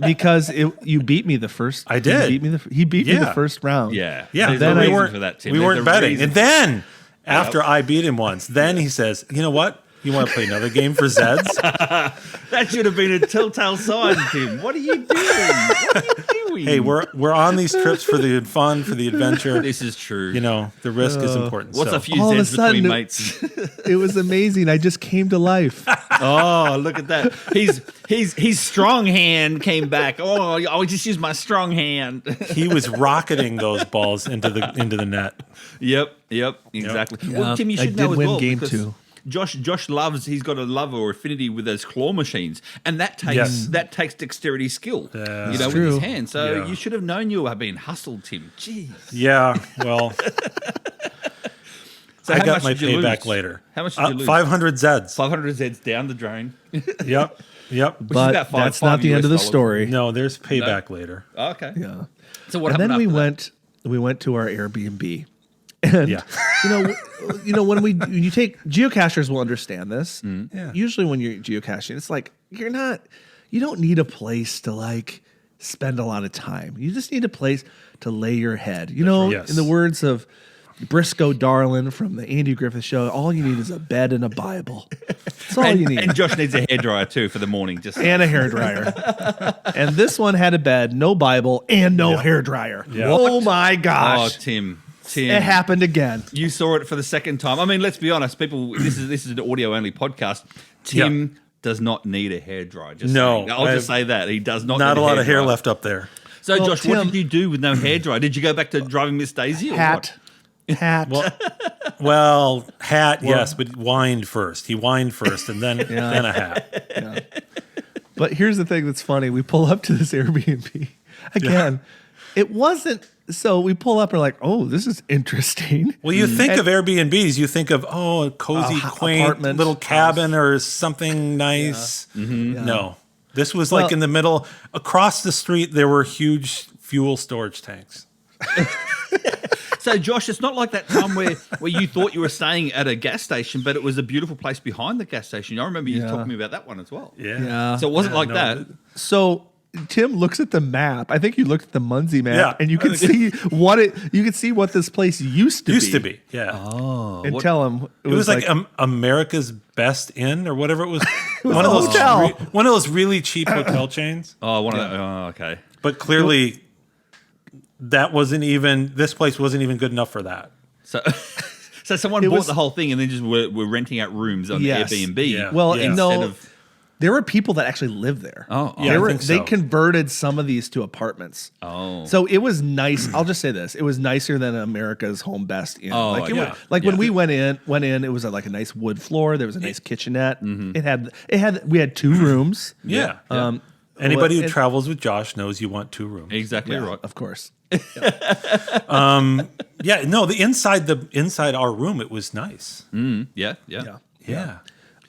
Because you beat me the first. I did. He beat me the Yeah. first round. Yeah. Yeah, There's then a I- reason weren't, for that, Tim. we There's weren't a betting. reason. And then, after I beat him once, then he says, you know what? You want to play another game for Zeds? That should have been a telltale sign, Tim. What are you doing? What are you doing? Hey, we're on these trips for the fun, for the adventure. This is true. You know, the risk is important. What's so. a few All of a Zeds between sudden- mates? It was amazing. I just came to life. Oh, look at that. His strong hand came back. Oh, I just used my strong hand. He was rocketing those balls into the net. Yep, exactly. Yeah. Well, Tim, you I should did know as win well game because 2. Josh loves. He's got a love or affinity with those claw machines, and that takes dexterity skill. That's with true. his hands. So Yeah. you should have known you were being hustled, Tim. Jeez. Yeah, well, So I how got much my did you payback lose? later. How much did you lose? 500 Zeds. 500 Zeds down the drain. Yep. But about that's not the end of the story. No, there's payback later. Okay. Yeah. So what And happened then we after that? went to our Airbnb. And Yeah. when you take geocachers will understand this. Yeah. Usually when you're geocaching, it's like you don't need a place to like spend a lot of time. You just need a place to lay your head. Yes. In the words of Briscoe Darlin from the Andy Griffith Show, all you need is a bed and a Bible. That's all you need. And Josh needs a hairdryer too for the morning. Just And a hairdryer. And this one had a bed, no Bible, and no hairdryer. Yeah. Oh my oh, gosh. Tim. It happened again. You saw it for the second time. I mean, let's be honest, people. This is an audio only podcast. Tim does not need a hairdryer. No, I'll just say that he does not. Not need a lot of hair hairdryer. left up there. So, Well, Josh, what Tim- did you do with no hairdryer? Did you go back to driving Miss Daisy? Or Hat. Well, hat, yes, but whined first. He whined first, and then a hat. But here's the thing that's funny. We pull up to this Airbnb. Again, it wasn't. So we pull up and we're like, oh, this is interesting. Well, you think of Airbnbs, you think of a cozy, quaint apartment, little cabin or something nice. No, this was like Well- in the middle. Across the street, there were huge fuel storage tanks. So, Josh, it's not like that time where you thought you were staying at a gas station, but it was a beautiful place behind the gas station. I remember you talking to me about that one as well. Yeah. So it wasn't like no, that. So Tim looks at the map. I think you looked at the Munzee map, Yeah. and you can see what this place used to be. Yeah. Oh, And tell him It was like America's Best Inn or whatever it was. One of a those hotel. one of those really cheap hotel chains. Oh, one of the. Oh, okay. But clearly, this place wasn't even good enough for that. So someone bought the whole thing and then just were renting out rooms on Airbnb. Yeah. Well, Yeah. no, there were people that actually lived there. Oh, yeah, I think They so. converted some of these to apartments. Oh. So it was nice. I'll just say this: it was nicer than America's Home Best Inn. Oh, like yeah. when we went in, it was like a nice wood floor. There was a nice kitchenette. We had 2 rooms. Yeah. Well, Anybody who travels with Josh knows you want 2 rooms. Exactly right. Of course. Yeah, no, the inside our room, it was nice. Yeah. Yeah.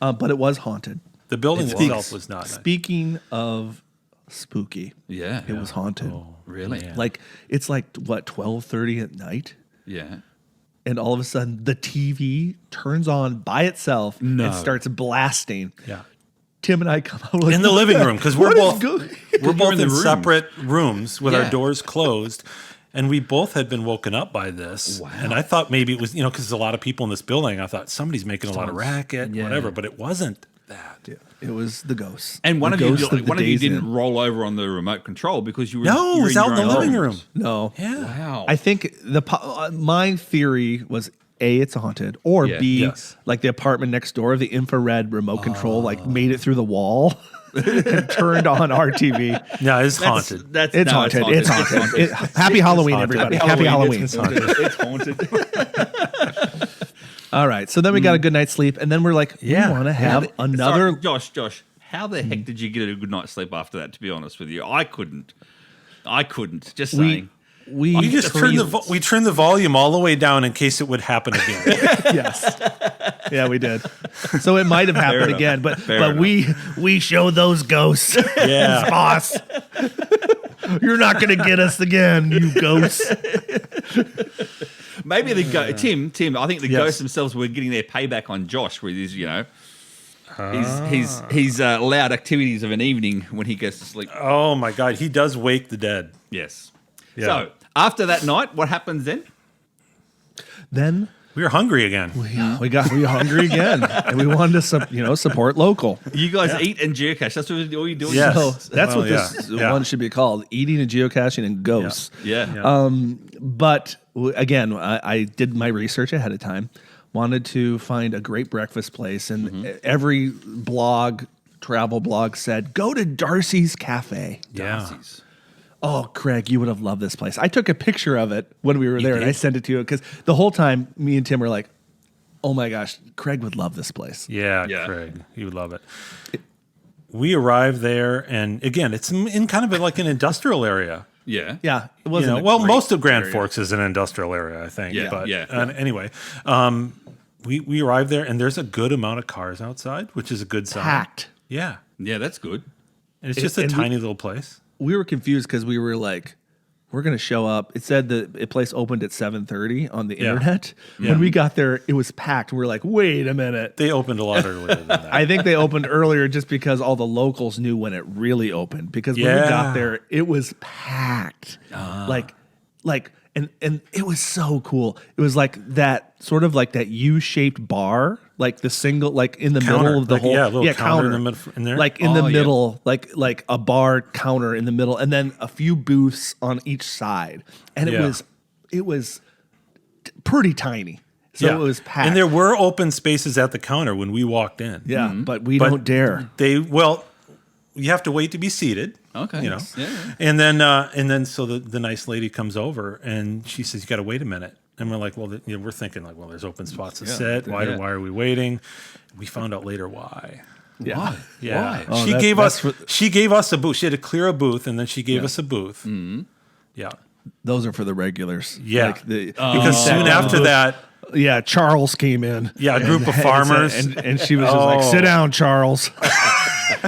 But it was haunted. The building itself was not nice. Speaking of spooky, Yeah. it was haunted. Really? man. Like it's like what 12:30 at night, Yeah. and all of a sudden the TV turns on by itself No. and starts blasting. Yeah. Tim and I come out like, In the living room, because we're what is both You're in the in rooms. separate rooms with Yeah. our doors closed. And we both had been woken up by this. Wow. And I thought maybe it was, because there's a lot of people in this building. I thought somebody's making a lot of racket, whatever, but it wasn't that. It was the ghost. And one The of you, ghost the one of you Days didn't Inn. roll over on the remote control because you were. No, you it were was out in your the own living rooms. room. No. Yeah. Wow. I think my theory was A, it's haunted, or Yeah. B, Yes. like the apartment next door, the infrared remote control made it through the wall and turned on our TV. No, it's haunted. It's haunted. It's haunted. Happy Halloween, haunted. everybody. Happy Happy Halloween. It's haunted. It's haunted. All right. So then we got a good night's sleep, and then we're like, we want to have another. Sorry, Josh, how the heck did you get a good night's sleep after that? To be honest with you, I couldn't. Just saying. We We just turned the volume all the way down in case it would happen again. yes. Yeah, we did. So it might have happened enough. again, but Fair we show those ghosts, Yeah. boss. You're not gonna get us again, you ghosts. Maybe Tim. I think the Yes. ghosts themselves were getting their payback on Josh with his, his loud activities of an evening when he goes to sleep. Oh my God, he does wake the dead. Yes. Yeah. So after that night, what happens then? Then We were hungry again. we were hungry again, and we wanted to support local. You guys eat and geocache. That's what all you're doing. Yes. So that's Well, what this yeah. one should be called: eating and geocaching and ghosts. Yeah. But again, I did my research ahead of time. Wanted to find a great breakfast place, and every travel blog said, go to Darcy's Cafe. Yeah. Oh, Craig, you would have loved this place. I took a picture of it when we were there, and I sent it to you because the whole time me and Tim were like, oh my gosh, Craig would love this place. Yeah, Yeah. Craig, you would love it. We arrived there, and again, it's in kind of like an industrial area. Yeah. Yeah, it wasn't. Most of Grand Forks is an industrial area, I think. Yeah, But yeah. Anyway, we arrived there, and there's a good amount of cars outside, which is a good sign. packed. Yeah, Yeah, that's good. and it's just a and we- tiny little place. We were confused because we were like, we're going to show up. It said the place opened at 7:30 on the internet. When we got there, it was packed. We were like, wait a minute. They opened a lot earlier than that. I think they opened earlier just because all the locals knew when it really opened. Because when we Yeah. got there, it was packed. And it was so cool. It was like that sort of like that U-shaped bar, like the single, like in the Counter, middle of the like, whole, yeah, a little counter in the middle- in there? like in the Oh, yeah. middle, like a bar counter in the middle, and then a few booths on each side, and Yeah. it was pretty tiny. So it was packed. and there were open spaces at the counter when we walked in. yeah, but we But don't dare. You have to wait to be seated. Okay. You know, Yeah. and then so the nice lady comes over and she says, "You got to wait a minute." And we're like, "Well, we're thinking like, well, there's open spots to sit. Why are we waiting?" We found out later why. Yeah. Why? Yeah, Oh, she that- gave that's us she gave us a booth. She had to clear a booth, and then she gave us a booth. Mm-hmm. Yeah, Those are for the regulars. yeah. Like Because soon after that, yeah, Charles came in. Yeah, a group And- of farmers. and she was just like, "Sit down, Charles."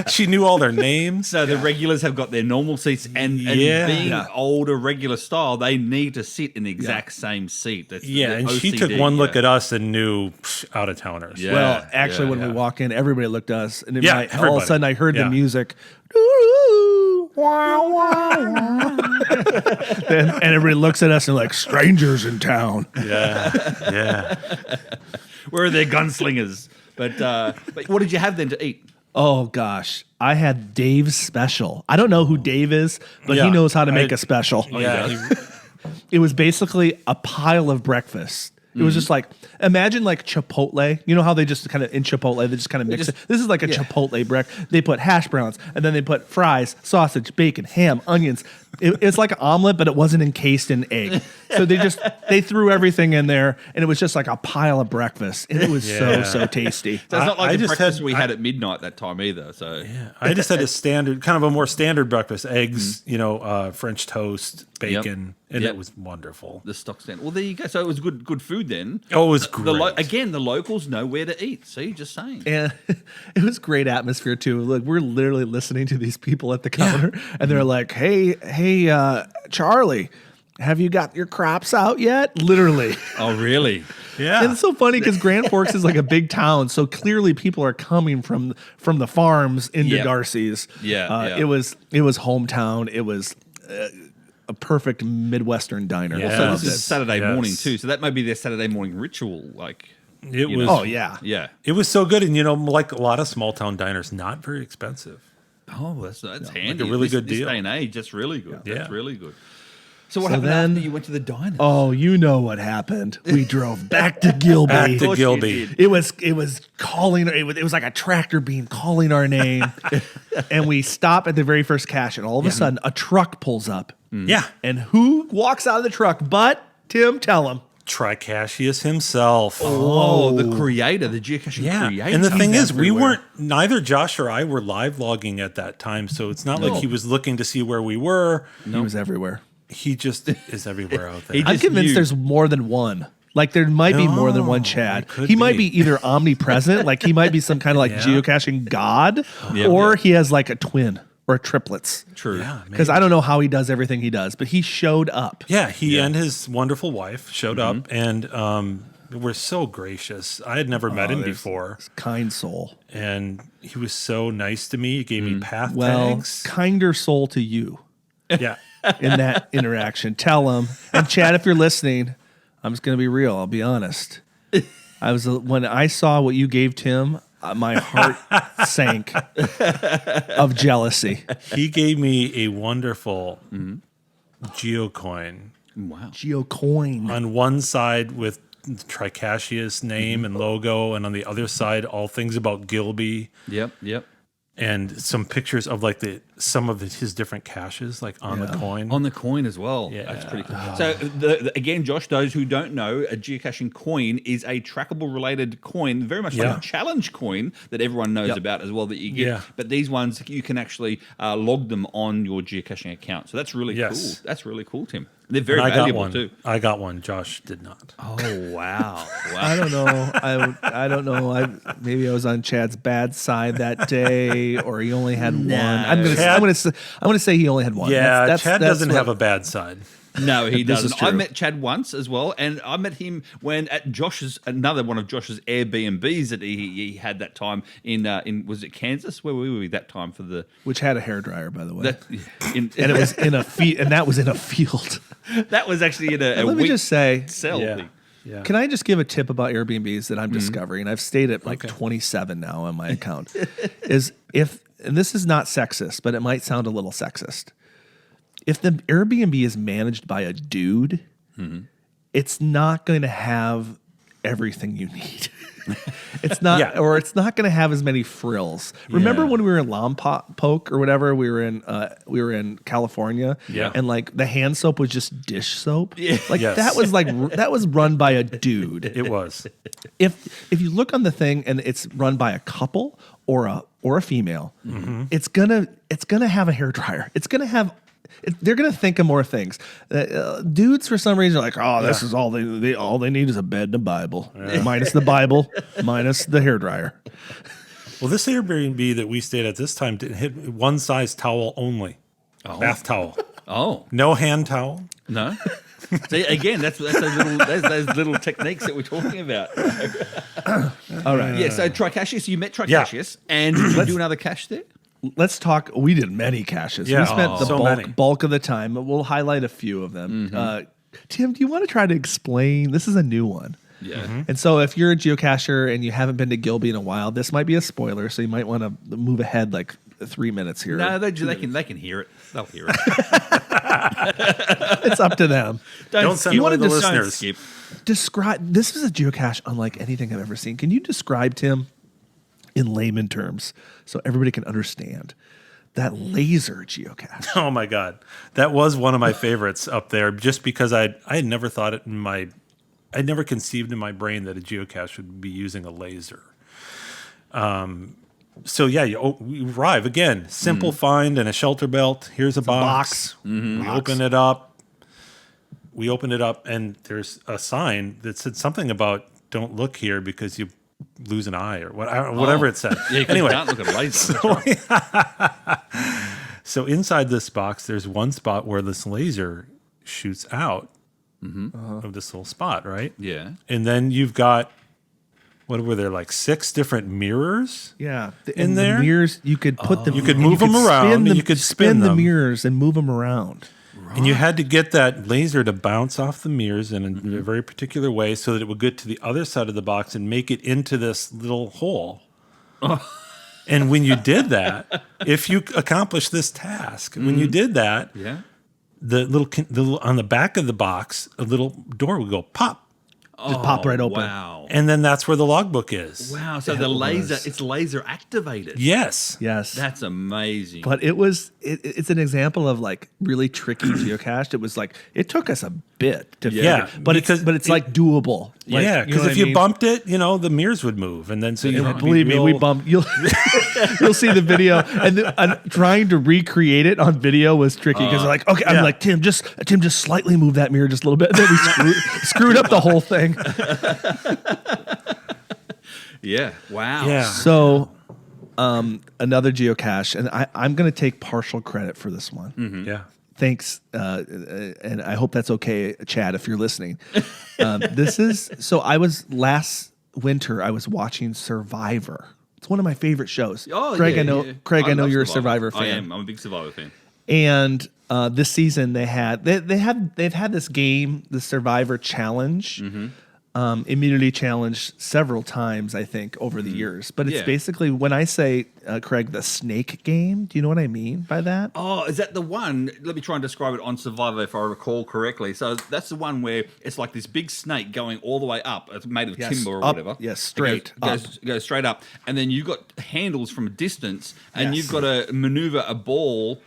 she knew all their names. So the regulars have got their normal seats, and Yeah. being Yeah. older regular style, they need to sit in the exact same seat. That's Yeah, the and she OCD, took one look yeah. at us and knew out of towners. Yeah. Well, actually, yeah, when we yeah. walk in, everybody looked at us, and Yeah, all of a everybody. sudden I heard Yeah. the music. Doo-doo-doo. And everybody looks at us and like, strangers in town. Yeah. Where are their gunslingers? But what did you have then to eat? Oh gosh, I had Dave's special. I don't know who Dave is, but he knows how to make a special. It was basically a pile of breakfast. It was just like, imagine like Chipotle. You know how they just kind of, in Chipotle, they just kind of mix it. This is like a Chipotle breakfast. They put hash browns, and then they put fries, sausage, bacon, ham, onions. It's like an omelet, but it wasn't encased in egg. So they threw everything in there, and it was just like a pile of breakfast. And it was so tasty. So it's not like the breakfast we had at midnight that time either. So I just had a standard, kind of a more standard breakfast: eggs, French toast, bacon, and it was wonderful. The stock stand. Well, there you go. So it was good food then. Oh, it was great. Again, the locals know where to eat. See, just saying. And it was great atmosphere too. Look, we're literally listening to these people at the counter, and they're like, "Hey, Charlie, have you got your crops out yet?" Literally. Oh, really? Yeah. And it's so funny because Grand Forks is like a big town, so clearly people are coming from the farms into Darcy's. It was hometown. It was a perfect Midwestern diner. Yeah. So this is Saturday morning too. So that might be their Saturday morning ritual. Like it was. Oh yeah. It was so good, and like a lot of small town diners, not very expensive. Oh, that's handy. Like a really good deal. This day and age, that's really good. Yeah. That's really good. So what happened after you went to the diner? Oh, you know what happened. We drove back to Gilby. It was calling. It was like a tractor beam calling our name. And we stop at the very first cache, and all of a sudden, a truck pulls up. Yeah. And who walks out of the truck but Tim? Tell him. Tricashius himself. Oh, the creator, the geocaching creator. And the thing is, neither Josh or I were live logging at that time, so it's not like he was looking to see where we were. He was everywhere. He just is everywhere out there. I'm convinced there's more than one. Like there might be more than one Chad. He might be either omnipresent, like he might be some kind of like geocaching god, or he has like a twin. Or triplets. True. Because I don't know how he does everything he does, but he showed up. Yeah, he and his wonderful wife showed up and were so gracious. I had never met him before. Kind soul. And he was so nice to me. He gave me path tags. Kinder soul to you. Yeah. In that interaction. Tell him. And Chad, if you're listening, I'm just going to be real. I'll be honest. When I saw what you gave Tim, my heart sank of jealousy. He gave me a wonderful geocoin. Wow. Geocoin. On one side with Tricashius name and logo, and on the other side, all things about Gilby. Yep. And some pictures of like some of his different caches, like on the coin. On the coin as well. Yeah. That's pretty cool. So again, Josh, those who don't know, a geocaching coin is a trackable related coin, very much like a challenge coin that everyone knows about as well that you get. Yeah. But these ones, you can actually log them on your geocaching account. So that's really cool. That's really cool, Tim. They're very valuable too. I got one. Josh did not. Oh wow! I don't know. I don't know. Maybe I was on Chad's bad side that day, or he only had one. I'm gonna say he only had one. Yeah, Chad doesn't have a bad side. No, he doesn't. I met Chad once as well, and I met him when at another one of Josh's Airbnbs that he had that time in was it Kansas? Where were we that time for the which had a hairdryer, by the way, and it was in a and that was in a field. That was actually in a let me just say, Yeah. Can I just give a tip about Airbnbs that I'm discovering? I've stayed at like 27 now on my account. And this is not sexist, but it might sound a little sexist. If the Airbnb is managed by a dude, it's not going to have everything you need. It's not, or it's not going to have as many frills. Remember when we were in Lompoc or whatever? We were in California, and like the hand soap was just dish soap. That was run by a dude. It was. If you look on the thing and it's run by a couple or a female, it's gonna have a hairdryer. It's gonna have. They're gonna think of more things. Dudes, for some reason, are like, "Oh, this is all they need is a bed and a Bible, minus the Bible, minus the hairdryer." Well, this Airbnb that we stayed at this time hit one size towel only, bath towel. Oh, no hand towel. No. See, again, that's those little techniques that we're talking about. All right. Yeah. So Tricashius, you met Tricashius, and did you do another cache there? let's talk. We did many caches. Yeah, we spent the so bulk of the time. We'll highlight a few of them. Tim, do you want to try to explain? This is a new one. Yeah. And so if you're a geocacher and you haven't been to Gilby in a while, this might be a spoiler. So you might want to move ahead like 3 minutes here. No, they can hear it. They'll hear it. It's up to them. Don't send you away wanted the to listeners. Skip. Describe. This is a geocache unlike anything I've ever seen. Can you describe, Tim, in layman terms, so everybody can understand that laser geocache? Oh my God, that was one of my favorites up there, just because I had never thought it I'd never conceived in my brain that a geocache would be using a laser. So yeah, you arrive again, simple find and a shelter belt. Here's a box. We open it up. And there's a sign that said something about "Don't look here because you lose an eye" or whatever it said. Yeah, anyway, can't look at a laser. So inside this box, there's one spot where this laser shoots out of this little spot, right? Yeah. And then you've got, what were there, like 6 different mirrors? Yeah, In there? the mirrors you could put them. You could move them around, and you could spin the them. mirrors and move them around. And you had to get that laser to bounce off the mirrors in a very particular way so that it would get to the other side of the box and make it into this little hole. And when you did that, if you accomplished this task, when you did that, Yeah. the little on the back of the box, a little door would go pop. Just pop right open. Wow. And then that's where the logbook is. Wow. So it's laser activated. Yes. Yes, That's amazing. but it's an example of like really tricky geocache. It was like it took us a bit to Yeah, figure, but because it's like doable. Like, Yeah, you know because what if I you mean? bumped it, the mirrors would move, and then so you And had to believe be me, real, we bumped. You'll you'll see the video, and trying to recreate it on video was tricky because like, okay, I'm like Tim, just slightly move that mirror just a little bit, and then we screwed up the whole thing. Yeah. Wow. Yeah. So, another geocache, and I'm going to take partial credit for this one. Yeah. Thanks, and I hope that's okay, Chad, if you're listening. Last winter I was watching Survivor. It's one of my favorite shows. Oh, Craig, yeah, I know. yeah. Craig, I know love you're a Survivor fan. I am. I'm a big Survivor fan. And this season they've had this game, the Survivor Challenge, immunity challenge several times, I think, over the years. But it's basically, when I say, Craig, the snake game, do you know what I mean by that? Oh, is that the one? Let me try and describe it on Survivor if I recall correctly. So that's the one where it's like this big snake going all the way up. It's made of timber or up, whatever. yes, straight It goes straight up. And then you've got handles from a distance, and Yes. you've got to maneuver a ball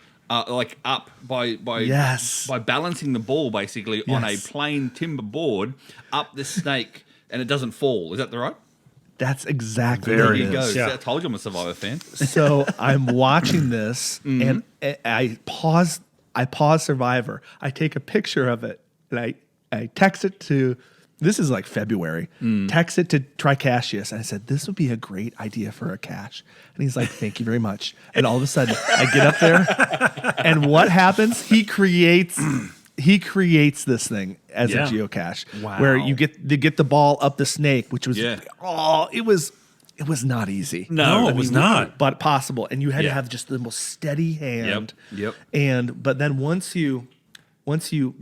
like up by balancing the ball basically on a Yes. plain timber board up the snake, and it doesn't fall. Is that the right? That's exactly There what There it you go. is. Yeah. See, I told you I'm a Survivor fan. So I'm watching this, and I pause Survivor. I take a picture of it, and I text it to. This is like February. Text it to Tricashius, and I said, "This would be a great idea for a cache." And he's like, "Thank you very much." And all of a sudden, I get up there, and what happens? He creates this thing as a geocache, where you get the ball up the snake, which was it was not easy. No, it was not. But possible, and you had to have just the most steady hand. Yep. But then once you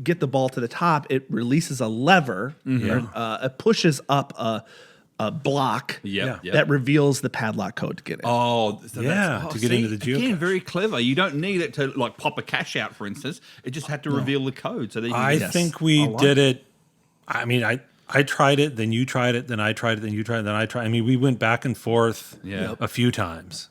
get the ball to the top, it releases a lever. It pushes up a block Yep. that reveals the padlock code to get in. Oh, so To get into the geocache. Again, very clever. You don't need it to like pop a cache out, for instance. It just had to reveal the code. So I think we did it. I mean, I tried it, then you tried it, then I tried it, then you tried it, then I tried. I mean, we went back and forth a few times.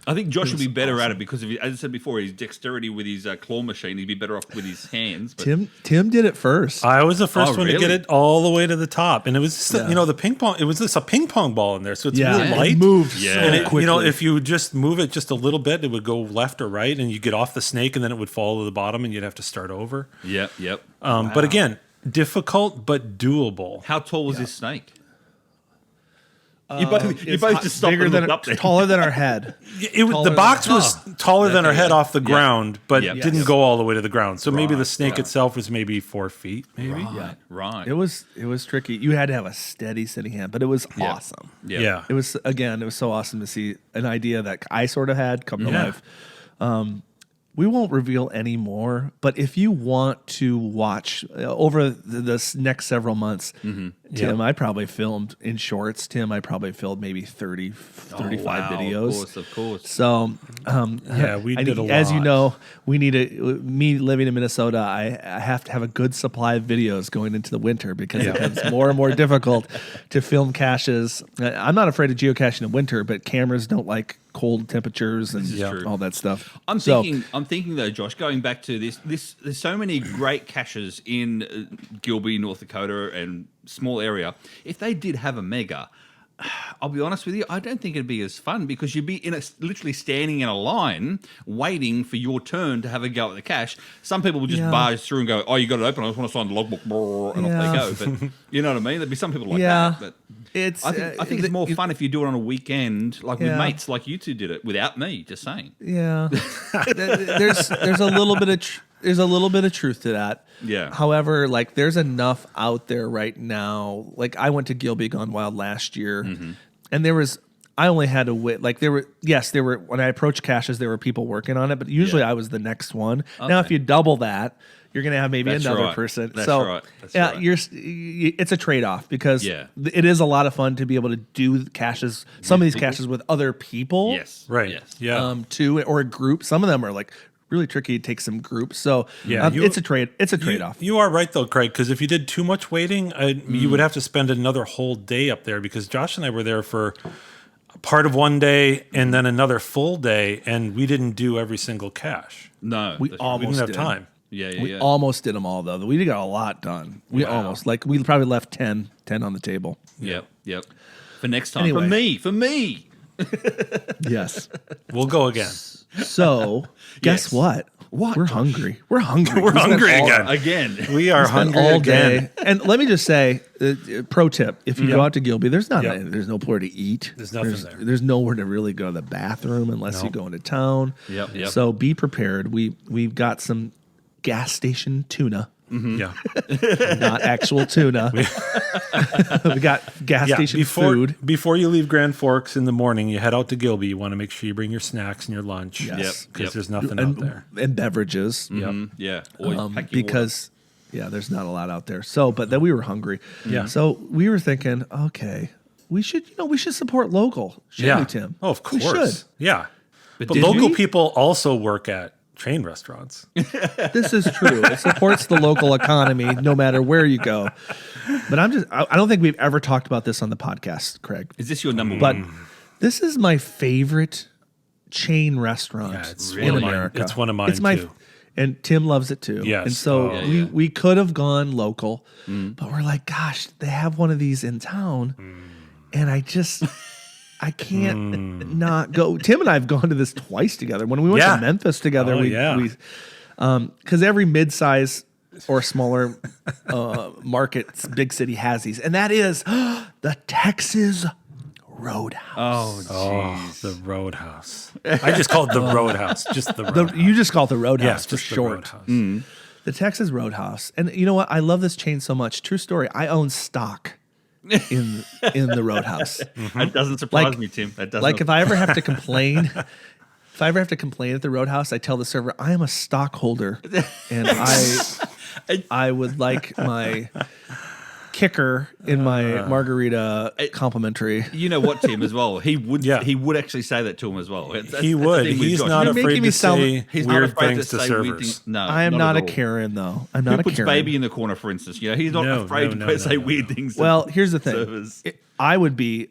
I think Josh would be better at it because, as I said before, his dexterity with his claw machine, he'd be better off with his hands. But Tim did it first. I was the first one to get really? it all the way to the top, and it was just the ping pong. It was just a ping pong ball in there, so it's really light. It moved so And quickly. if you just move it just a little bit, it would go left or right, and you get off the snake, and then it would fall to the bottom, and you'd have to start over. Yep. But again, difficult but doable. How tall was this snake? You both just stopped bigger and than looked up there. taller than our head. The box was taller than our head off the ground, but Yep. didn't go all the way to the ground. So maybe the snake right. itself was maybe 4 feet, maybe. Right. It was tricky. You had to have a steady sitting hand, but it was awesome. Yeah. It was so awesome to see an idea that I sort of had come to life. We won't reveal any more, but if you want to watch over this next several months, Tim, I probably filmed in shorts. Tim, I probably filmed maybe 30, 35 videos. Of course. So, we did a lot. As you know, me living in Minnesota, I have to have a good supply of videos going into the winter because it becomes more and more difficult to film caches. I'm not afraid of geocaching in winter, but cameras don't like cold temperatures and all that stuff. I'm thinking though, Josh, going back to this, there's so many great caches in Gilby, North Dakota, and small area. If they did have a mega, I'll be honest with you, I don't think it'd be as fun because you'd be literally standing in a line waiting for your turn to have a go at the cache. Some people would just barge through and go, "Oh, you got it open. I just want to sign the logbook," and off they go. But you know what I mean? There'd be some people like that. But I think it's more fun if you do it on a weekend, like with mates, like you two did it without me. Just saying. Yeah, there's a little bit of truth to that. Yeah. However, like there's enough out there right now. Like I went to Gilby Gone Wild last year, and I only had to wait. Like there were when I approached caches, there were people working on it, but usually I was the next one. Okay. Now, if you double that, you're going to have maybe another person. That's right. It's a trade-off because it is a lot of fun to be able to do caches, some of these caches with other people. Yes. Right. Yes. Yeah. Too, or a group. Some of them are like really tricky to take some groups. So it's a trade-off. You are right though, Craig, because if you did too much waiting, you would have to spend another whole day up there because Josh and I were there for part of one day and then another full day, and we didn't do every single cache. No. We almost didn't have time. We almost did them all though. We got a lot done. We we probably left 10 on the table. Yep. For next time. Anyway. For me. Yes. We'll go again. So, guess what? What? We're hungry. We're hungry. We're hungry again. Again. We are hungry all again. day. And let me just say, pro tip: if you go out to Gilby, there's no place to eat. There's nothing there. There's nowhere to really go to the bathroom unless you go into town. Yep. So be prepared. We've got some gas station tuna. Yeah. Not actual tuna. We got gas station food. Before you leave Grand Forks in the morning, you head out to Gilby. You want to make sure you bring your snacks and your lunch. Yes. Because there's nothing out there. And beverages. Yeah. Because there's not a lot out there. So, but then we were hungry. Yeah. So we were thinking, okay, we should support local. Shouldn't we, Tim? Oh, of course. We should. Yeah. But did local we? people also work at chain restaurants. This is true. It supports the local economy no matter where you go. But I don't think we've ever talked about this on the podcast, Craig. Is this your number But one? this is my favorite chain restaurant in America. It's one of mine too. And Tim loves it too. Yes. And so we could have gone local, but we're like, gosh, they have one of these in town. And I can't not go. Tim and I have gone to this twice together. When we went to Memphis together, because every mid-size or smaller market, big city has these, and that is the Texas Roadhouse. Oh, the Roadhouse. I just call it the Roadhouse. Just the Roadhouse. You just call it the Roadhouse Yes, for just short. The Roadhouse. The Texas Roadhouse. And you know what? I love this chain so much. True story. I own stock in the Roadhouse. That doesn't surprise me, Tim. That doesn't. Like if I ever have to complain, at the Roadhouse, I tell the server I am a stockholder, and I would like my kicker in my margarita complimentary. You know what, Tim? As well, he would actually say that to him as well. He would. He's not afraid to say weird things to servers. No, I am not a Karen though. I'm not a Karen. Who puts baby in the corner, for instance? You know, he's not afraid to say weird things. Well, here's the thing. I would be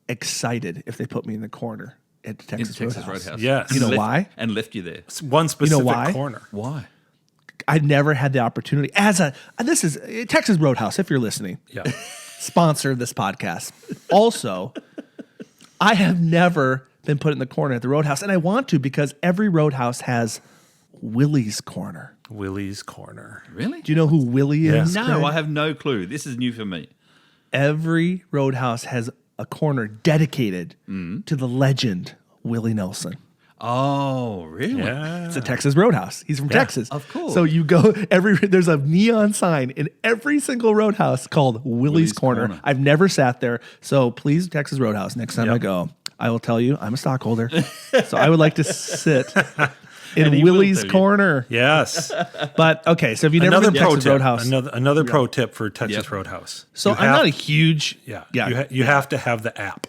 excited if they put me in the corner at the Texas Roadhouse. Yes. You know why? And left you there. It's one specific corner. Why? I've never had the opportunity this is Texas Roadhouse, if you're listening. Yeah. Sponsor of this podcast. Also, I have never been put in the corner at the Roadhouse, and I want to because every Roadhouse has Willie's Corner. Willie's Corner. Really? Do you know who Willie is? No, Craig? I have no clue. This is new for me. Every Roadhouse has a corner dedicated to the legend Willie Nelson. Oh, really? Yeah. It's a Texas Roadhouse. He's from Texas. of course. So you go there's a neon sign in every single Roadhouse called Willie's Corner. I've never sat there. So please, Texas Roadhouse, next time I go, I will tell you I'm a stockholder. So I would like to sit in Willie's Corner. Yes. But okay, so if you never been to Texas Roadhouse. Another pro tip for Texas Roadhouse. So I'm not a huge You have to have the app.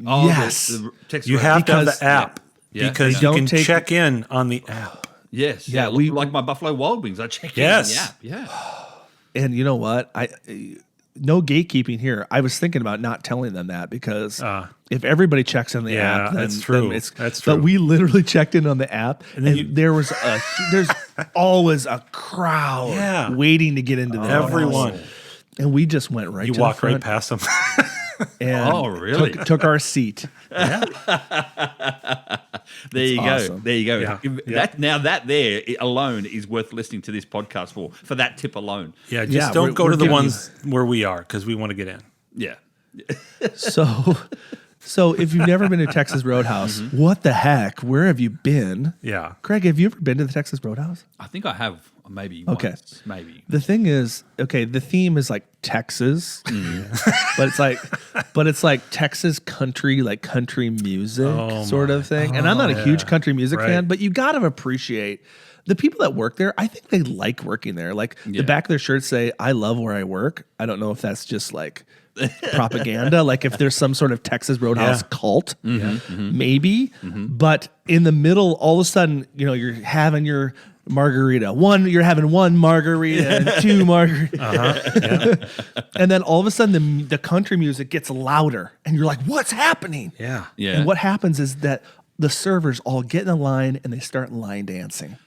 Oh, yes. You have to have the app. Because you can check in on the app. Yes. Yeah, like my Buffalo Wild Wings. I check in on the app. Yeah. And you know what? No gatekeeping here. I was thinking about not telling them that because if everybody checks on the app, then, that's true. That's true. But we literally checked in on the app, and there's always a crowd waiting to get into the everyone. House. And we just went right. You to walk the front right past them. And really? Took our seat. Yeah. There you go. There you go. Yeah. That there alone is worth listening to this podcast for that tip alone. Yeah, just don't go to the ones where we are because we want to get in. Yeah. So if you've never been to Texas Roadhouse, what the heck? Where have you been? Yeah. Craig, have you ever been to the Texas Roadhouse? I think I have maybe once, maybe. The thing is, the theme is like Texas, but it's like Texas country, like country music sort of thing. And I'm not a huge country music fan, but you got to appreciate the people that work there. I think they like working there. Like the back of their shirts say, "I love where I work." I don't know if that's just like propaganda, like if there's some sort of Texas Roadhouse cult, maybe. But in the middle, all of a sudden, you're having your margarita. You're having one margarita and two margaritas. And then all of a sudden the country music gets louder and you're like, what's happening? Yeah. And what happens is that the servers all get in a line and they start line dancing.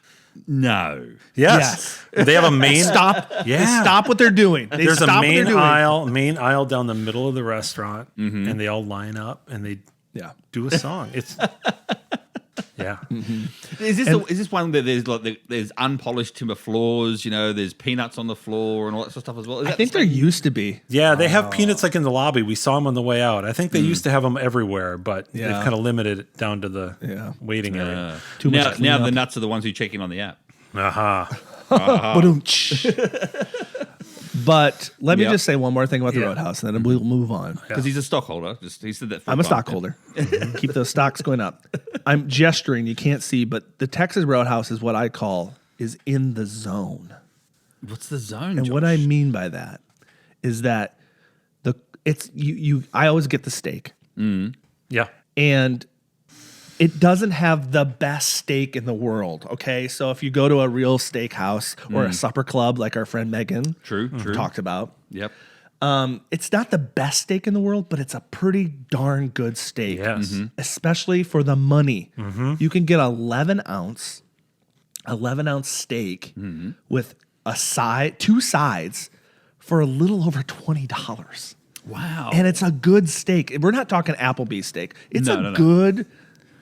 No. Yes. They have a main stop. Yeah. They stop what they're doing. There's a main aisle down the middle of the restaurant, and they all line up and they do a song. It's Is this one that there's unpolished timber floors? There's peanuts on the floor and all that sort of stuff as well. I think there used to be. Yeah, they have peanuts like in the lobby. We saw them on the way out. I think they used to have them everywhere, but they've kind of limited it down to the waiting area. Now the nuts are the ones who check in on the app. But let me just say one more thing about the Roadhouse, and then we'll move on. Because he's a stockholder. He said that. I'm a stockholder. Keep those stocks going up. I'm gesturing. You can't see, but the Texas Roadhouse is what I call is in the zone. What's the zone? And Josh? what I mean by that is that I always get the steak. Yeah. And it doesn't have the best steak in the world, okay? So if you go to a real steakhouse or a supper club like our friend Megan talked about, it's not the best steak in the world, but it's a pretty darn good steak, especially for the money. You can get 11 ounce steak with two sides for a little over $20. Wow. And it's a good steak. We're not talking Applebee's steak. It's good...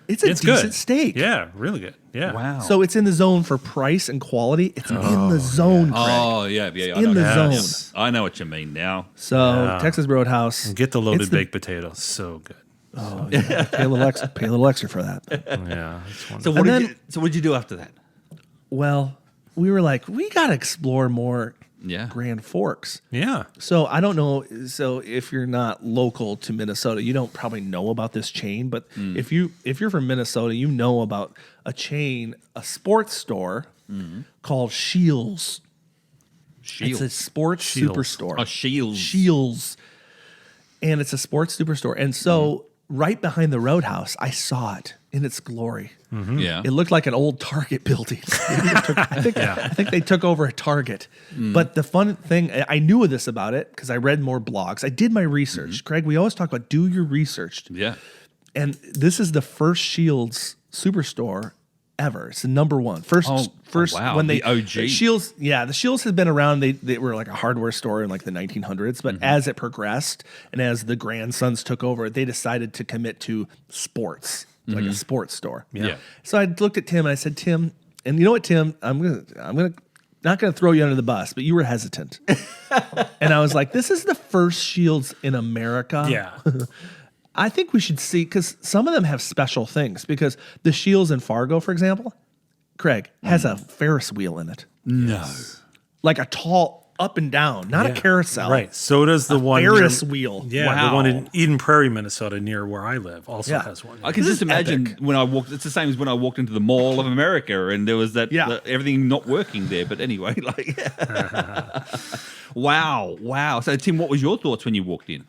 It's a decent steak. Yeah, really good. Yeah. Wow. So it's in the zone for price and quality. It's in the zone, Craig. Oh, yeah. In the zone. I know what you mean now. So Texas Roadhouse. And get the loaded baked potatoes. So good. Oh, yeah. Pay a little extra for that. Yeah. So what did you do after that? Well, we were like, we got to explore more Grand Forks. Yeah. So I don't know. So if you're not local to Minnesota, you don't probably know about this chain. But if you're from Minnesota, you know about a sports store called Scheels. It's a sports superstore. Scheels. Scheels. And it's a sports superstore. And so right behind the Roadhouse, I saw it in its glory. Yeah. It looked like an old Target building. I think they took over a Target. But the fun thing, I knew this about it because I read more blogs. I did my research. Craig, we always talk about do your research. Yeah. And this is the first Scheels superstore ever. It's the number one. First wow. when they the OG. Scheels, the Scheels had been around. They were like a hardware store in like the 1900s, but as it progressed and as the grandsons took over, they decided to commit to sports, like a sports store. Yeah. So I looked at Tim and I said, Tim, and you know what, Tim, I'm not gonna throw you under the bus, but you were hesitant. And I was like, this is the first shields in America. Yeah. I think we should see, because some of them have special things. Because the shields in Fargo, for example, Craig, has a Ferris wheel in it. No. Like a tall up and down, not a carousel. Right. So does the one Ferris wheel. Yeah, Wow. the one in Eden Prairie, Minnesota, near where I live, also has one. I can just imagine when I walked. It's the same as when I walked into the Mall of America, and there was that everything not working there. But anyway, like, wow. So Tim, what was your thoughts when you walked in?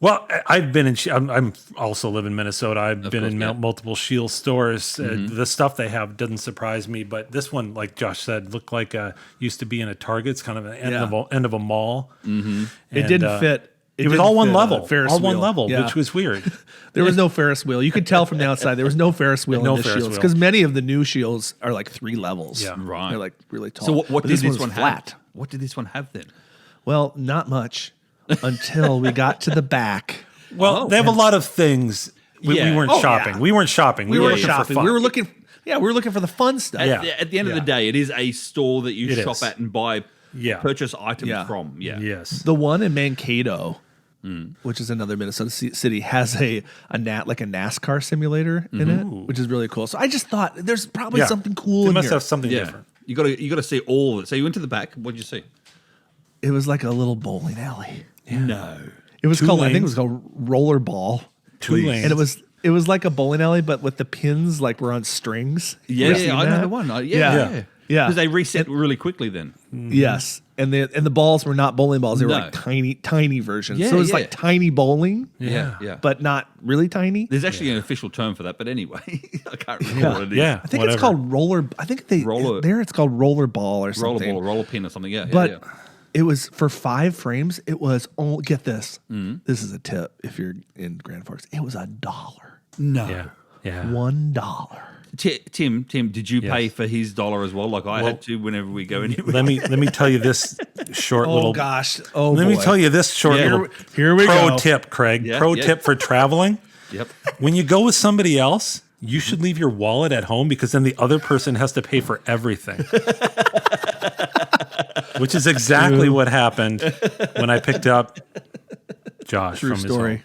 Well, I've been in. I'm also live in Minnesota. I've been in multiple Shield stores. The stuff they have doesn't surprise me, but this one, like Josh said, looked like used to be in a Target. It's kind of an end of a mall. Mm-hmm. It didn't fit. It was all one level, which was weird. There was no Ferris wheel. You could tell from the outside there was no Ferris wheel in the shields, because many of the new shields are like 3 levels. Yeah, right. They're like really tall. So what did this one flat? have? What did this one have then? Well, not much until we got to the back. Well, they have a lot of things. We weren't shopping. Yeah. We weren't shopping. We were looking for fun. We were looking. Yeah, we were looking for the fun stuff. At the end of the day, it is a store that you shop at and buy purchase items from. Yeah. Yes. The one in Mankato, which is another Minnesota city, has a NASCAR simulator in it, which is really cool. So I just thought there's probably something cool They in must here. have something different. You got to see all of it. So you went to the back. What did you see? It was like a little bowling alley. Yeah. No. It was called, I think it was called Rollerball. 2 lanes. And it was like a bowling alley, but with the pins like were on strings. Yeah, I know the one. Yeah. Because they reset really quickly then. Yes. And the balls were not bowling balls. They were like tiny versions. So it was like tiny bowling. Yeah. But not really tiny. There's actually an official term for that, but anyway, I can't remember what it is. Yeah. I think it's called roller. I think it's called rollerball or something. Rollerball or roller pin or something. Yeah. But it was for 5 frames. It was get this. This is a tip if you're in Grand Forks. It was $1. No. Yeah. $1. Tim, did you pay for his dollar as well? Like I had to whenever we go anywhere. Let me tell you this short little. Oh gosh. Oh. Let me tell you this short little. Here we pro go. tip, Craig. Tip for traveling. Yep. When you go with somebody else, you should leave your wallet at home, because then the other person has to pay for everything. Which is exactly what happened when I picked up Josh True from his story. home.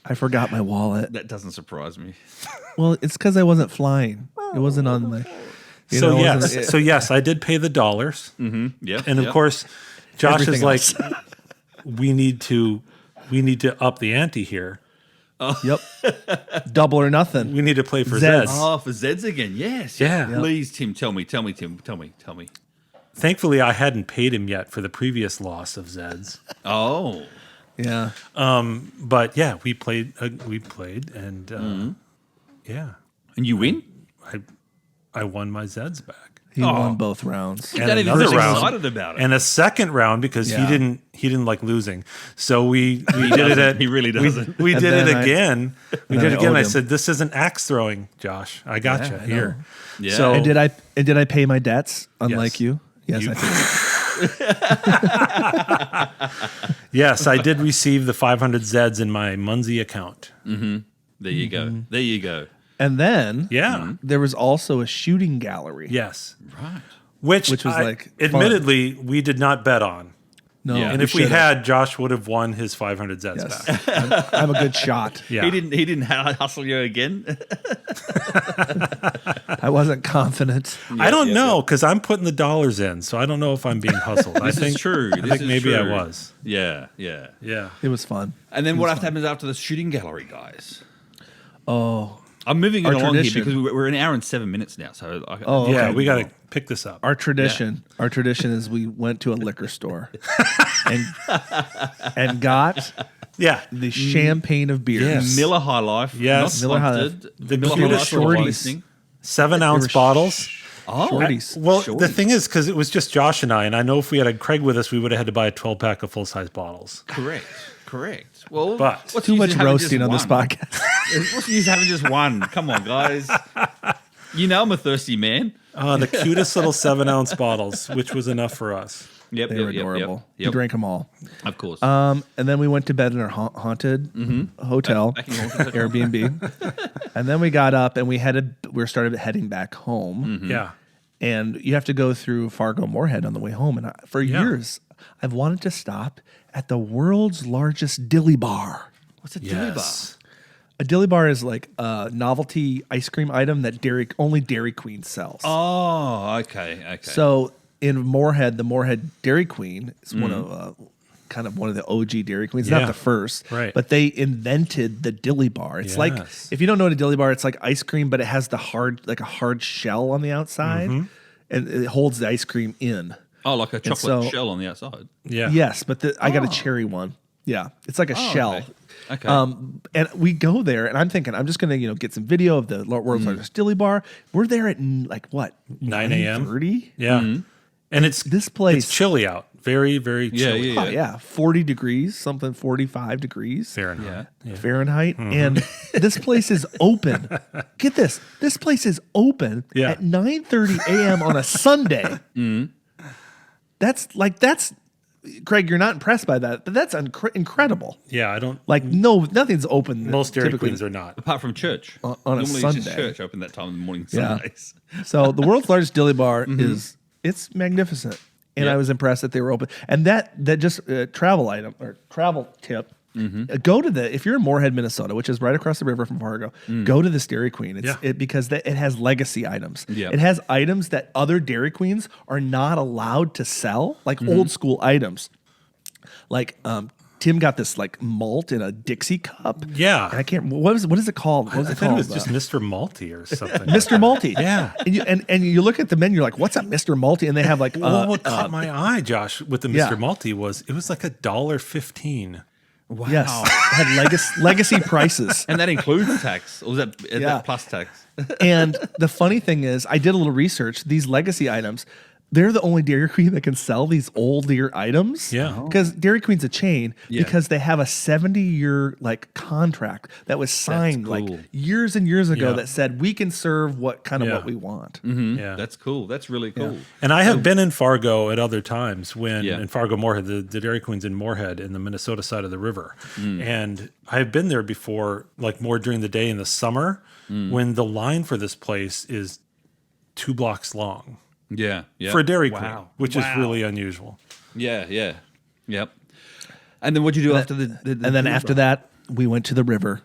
I forgot my wallet. That doesn't surprise me. Well, it's because I wasn't flying. It wasn't on my. So yes, I did pay the dollars. Yeah. And of course, Josh Everything is like, we need to up the ante here. Yep. Double or nothing. We need to play for Zeds. Zeds. Oh, for Zeds again. Yes. Yeah. Please, Tim, tell me. Thankfully, I hadn't paid him yet for the previous loss of Zeds. Oh. Yeah. But yeah, we played, and yeah, And you win? I won my Zeds back. He won both rounds. You And don't even another seem round. excited about it. And a second round, because he didn't like losing. So we did it at He really doesn't. We And did it then again. We then did it I again. owed I him. said, "This isn't axe throwing, Josh. I got you here." Yeah. So And did I pay my debts? Unlike you? Yes, I did. yes, I did receive the 500 Zeds in my munzee account. There you go. There you go. And then Yeah. there was also a shooting gallery. Yes. Right. Which was like fun. admittedly, we did not bet on. No. Yeah. And if we had, Josh would have won his 500 Zeds Yes. back. I have a good shot. Yeah. He didn't hustle you again. I wasn't confident. I don't know, because I'm putting the dollars in, so I don't know if I'm being hustled. This is true. I think maybe I was. Yeah. Yeah. It was fun. And then what happens after the shooting gallery, guys? Oh. I'm moving it Our along tradition. here because we're an hour and 7 minutes now. So Yeah, we got to pick this up. Our tradition is we went to a liquor store and got the champagne of beers. Yes. Miller High Life. Yes. Not Miller High sponsored. Life. The Miller High cutest Life are shorties. listening. 7-ounce bottles. Oh, Shorties. Well, Shorties. the thing is, because it was just Josh and I know if we had a Craig with us, we would have had to buy a 12-pack of full-size bottles. correct. Well, But- what's Too the much use of having roasting just on this one? podcast. What's the use of having just one? Come on, guys. You know I'm a thirsty man. The cutest little 7-ounce bottles, which was enough for us. Yep, They were adorable. We Yep. drank them all. Of course. And then we went to bed in our haunted hotel, Back in haunted hotel. Airbnb. And then we got up and we started heading back home. Yeah. And you have to go through Fargo Moorhead on the way home. And for years, I've wanted to stop at the world's largest dilly bar. What's a dilly bar? A dilly bar is like a novelty ice cream item that only Dairy Queen sells. Oh, okay. So in Moorhead, the Moorhead Dairy Queen is one of the OG Dairy Queens, not the first, right? But they invented the dilly bar. It's like, if you don't know what a dilly bar, it's like ice cream, but it has a hard shell on the outside, and it holds the ice cream in. Oh, like a chocolate shell on the outside. Yeah. Yes, but I got a cherry one. Yeah, it's like a shell. Okay. And we go there, and I'm thinking I'm just gonna get some video of the world's largest dilly bar. We're there at 9 a.m. 9:30. Yeah, and this place. It's chilly out. Very, very chilly. Yeah. 40 degrees, 45 degrees Fahrenheit. Fahrenheit, and this place is open. Get this place is open at 9:30 a.m. on a Sunday. That's Craig, you're not impressed by that, but that's incredible. Yeah, I don't nothing's open. Most Dairy Queens are not, apart from church on Normally a Sunday. It's just church open that time in the morning Sundays. So the world's largest dilly bar it's magnificent, and I was impressed that they were open. And that just travel tip. Go to if you're in Moorhead, Minnesota, which is right across the river from Fargo, go to this Dairy Queen. Because it has legacy items. Yeah. It has items that other Dairy Queens are not allowed to sell, like old school items. Like Tim got this like malt in a Dixie cup. Yeah, and I can't. What is it called? What was it called? It was just Mr. Malty or something. Mr. Malty. Yeah, and you look at the menu, you're like, what's that Mr. Malty? And they have like. What caught my eye, Josh, with the Mr. Malty was like $1.15. Wow. Yes, it had legacy prices. And that includes tax. Or was that plus tax? And the funny thing is, I did a little research. These legacy items, they're the only Dairy Queen that can sell these older items. Yeah. Because Dairy Queen's a chain because they have a 70-year contract that was signed years and years ago that said we can serve what we want. Yeah. That's cool. That's really cool. Yeah. And I have been in Fargo at other times when in Fargo Moorhead, the Dairy Queen's in Moorhead in the Minnesota side of the river. And I've been there before, like more during the day in the summer when the line for this place is 2 blocks long. Yeah. For a Dairy Queen, which is really unusual. Yeah. Yep. And then what'd you do after the and then after that, we went to the river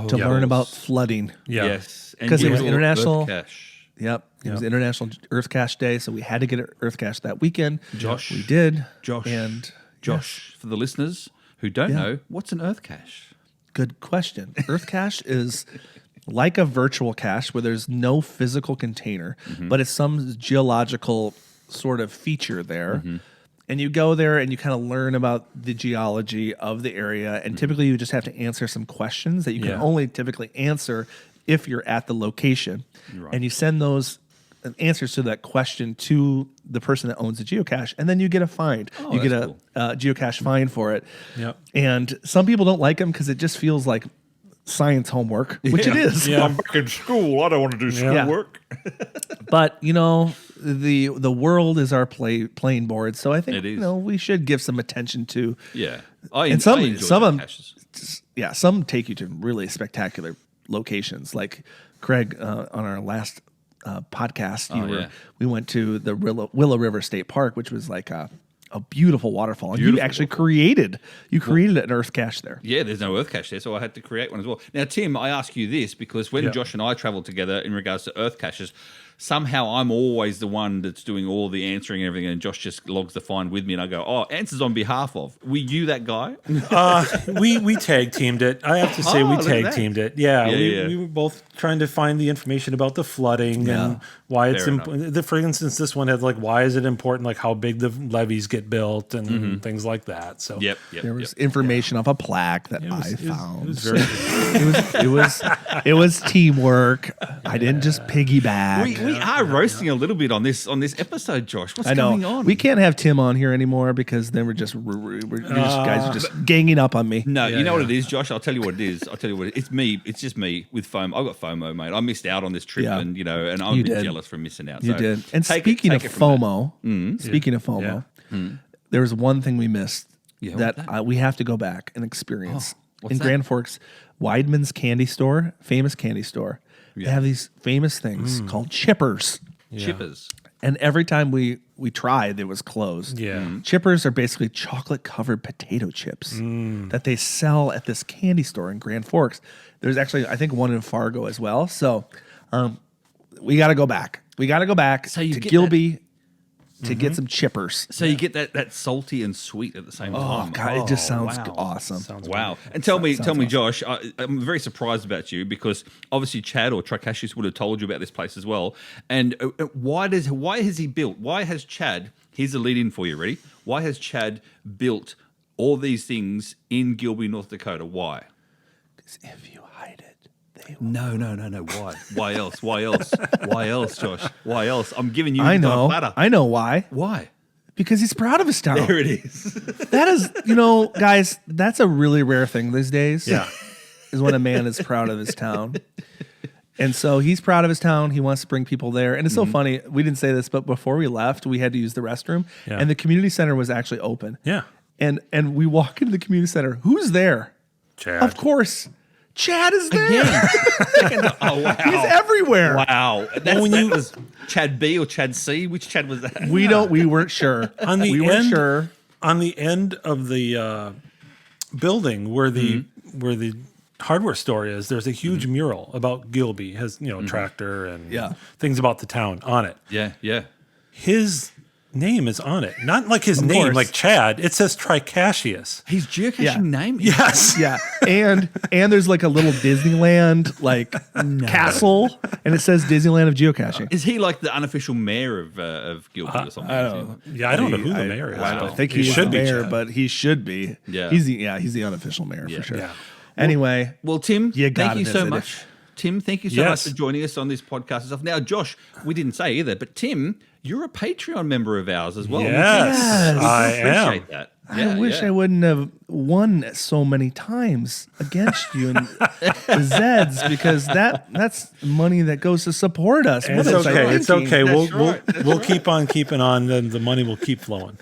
to learn about flooding. Yeah. Yes. Because it was international. Earth cache. Yep. It was International Earth Cache Day, so we had to get an Earth Cache that weekend. Josh. We did. Josh, for the listeners who don't know, what's an Earth cache? Good question. Earth Cache is like a virtual cache where there's no physical container, but it's some geological sort of feature there. And you go there and you kind of learn about the geology of the area. And typically you just have to answer some questions that you can only typically answer if you're at the location. Right. And you send those answers to that question to the person that owns the geocache, and then you get a find. You get a geocache find for it. Yep. And some people don't like them because it just feels like science homework, which it is. Yeah. I'm back in school. I don't want to do schoolwork. But the world is our playing board, so I think we should give some attention to. Yeah, some take you to really spectacular locations. Like Craig on our last podcast, we went to the Willow River State Park, which was like a beautiful waterfall. And you actually created an Earth cache there. Yeah, there's no Earth cache there, so I had to create one as well. Now, Tim, I ask you this because when Josh and I travel together in regards to Earth caches, somehow I'm always the one that's doing all the answering and everything, and Josh just logs the find with me, and I go, answers on behalf of. Were you that guy? We tag teamed it. I have to say we tag teamed it. Yeah, we were both trying to find the information about the flooding and why it's important. For instance, this one had why is it important, like how big the levees get built and things like that. So there was information off a plaque that I found. It was very it was teamwork. I didn't just piggyback. We are roasting a little bit on this episode, Josh. What's going on? We can't have Tim on here anymore because then these guys are just ganging up on me. No, you know what it is, Josh? I'll tell you what it is. It's me. It's just me with FOMO. I got FOMO, mate. I missed out on this trip, and and I'm a bit jealous for missing out. You did. And speaking of FOMO, there was one thing we missed that we have to go back and experience in Grand Forks. Weidman's candy store, famous candy store. They have these famous things called chippers. Chippers. And every time we tried, it was closed. Yeah. Chippers are basically chocolate-covered potato chips that they sell at this candy store in Grand Forks. There's actually, I think, one in Fargo as well. So we got to go back. We got to go back to Gilby to get some chippers. So you get that salty and sweet at the same time. Oh, God, it just sounds awesome. Wow. And tell me, Josh, I'm very surprised about you because obviously Chad or Tricashius would have told you about this place as well. And why has Chad, here's a lead in for you, ready? Why has Chad built all these things in Gilby, North Dakota? Why? Because if you hide it, they will. No. Why? Why else? Why else? Why else, Josh? Why else? I'm giving you I know. platter. I know why. Why? Because he's proud of his town. There it is. That is, guys, that's a really rare thing these days. Yeah. Is when a man is proud of his town. And so he's proud of his town. He wants to bring people there. And it's so funny. We didn't say this, but before we left, we had to use the restroom. Yeah. And the community center was actually open. Yeah. And we walk into the community center. Who's there? Chad. Of course. Chad is there. Oh, wow. He's everywhere. Wow. That was Chad B or Chad C? Which Chad was that? We weren't sure. We weren't sure. On the end of the building where the hardware store is, there's a huge mural about Gilby. It has, tractor and things about the town on it. Yeah. His name is on it. Not like his name, like Chad. It says Tricashius. His geocaching name? Yes. Yeah. And there's like a little Disneyland castle, and it says Disneyland of geocaching. Is he like the unofficial mayor of Gilby or something? I don't know. I don't know who the mayor is. I don't think he should be mayor, but he should be. Yeah. He's the unofficial mayor for sure. Yeah. Anyway. Well, Tim, thank you so visit much. Tim, thank you so much for joining us on this podcast and stuff. Now, Josh, we didn't say either, but Tim, you're a Patreon member of ours as well. Yes, I am. Appreciate that. I wish I wouldn't have won so many times against you and the Zeds, because that's money that goes to support us. It's okay. It's okay. We'll keep on keeping on, then the money will keep flowing.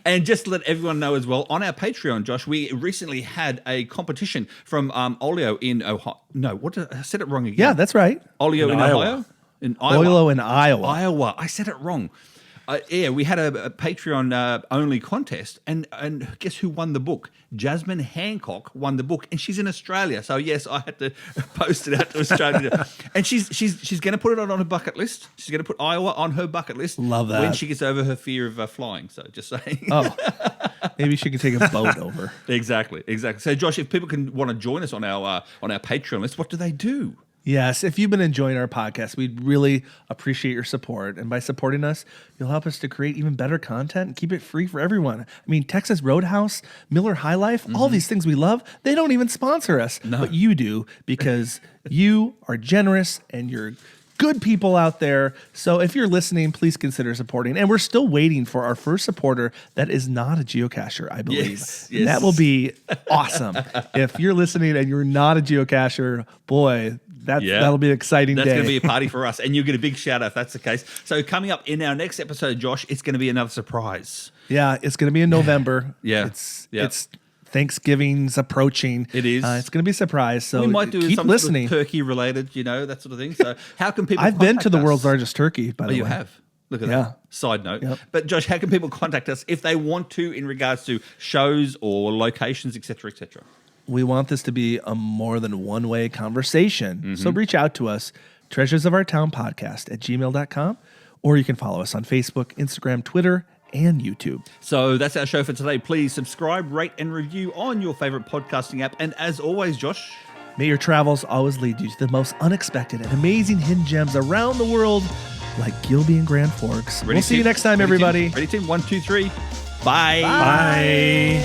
And just to let everyone know as well, on our Patreon, Josh, we recently had a competition from Olio in Ohio. No, I said it wrong again. Yeah, that's right. Olio in Ohio? In Iowa. Olio in Iowa. Iowa. I said it wrong. We had a Patreon only contest, and guess who won the book? Jasmine Hancock won the book, and she's in Australia. So yes, I had to post it out to Australia, and she's going to put it on her bucket list. She's going to put Iowa on her bucket list. Love that. When she gets over her fear of flying. So just saying. Oh, maybe she can take a boat over. Exactly. So Josh, if people want to join us on our Patreon list, what do they do? Yes, if you've been enjoying our podcast, we'd really appreciate your support. And by supporting us, you'll help us to create even better content and keep it free for everyone. I mean, Texas Roadhouse, Miller High Life, all these things we love, they don't even sponsor us. No. But you do, because you are generous and you're good people out there. So if you're listening, please consider supporting. And we're still waiting for our first supporter that is not a geocacher, I believe. Yes. That will be awesome. If you're listening and you're not a geocacher, boy, that'll be an exciting day. That's going to be a party for us, and you'll get a big shout out if that's the case. So coming up in our next episode, Josh, it's going to be another surprise. Yeah, it's going to be in November. Yeah. It's Thanksgiving's approaching. It is. It's going to be a surprise. So we might do keep listening. Sort of turkey related, that sort of thing. So how can people? I've been to the us? world's largest turkey. By the way, you have. Look at that. Side note. Yep. But Josh, how can people contact us if they want to in regards to shows or locations, etc., etc.? We want this to be a more than one-way conversation. So reach out to us, treasuresofourtownpodcast@gmail.com, or you can follow us on Facebook, Instagram, Twitter, and YouTube. So that's our show for today. Please subscribe, rate, and review on your favorite podcasting app. And as always, Josh, may your travels always lead you to the most unexpected and amazing hidden gems around the world, like Gilby and Grand Forks. We'll see you next time, everybody. Ready, team? 1, 2, 3. Bye. Bye.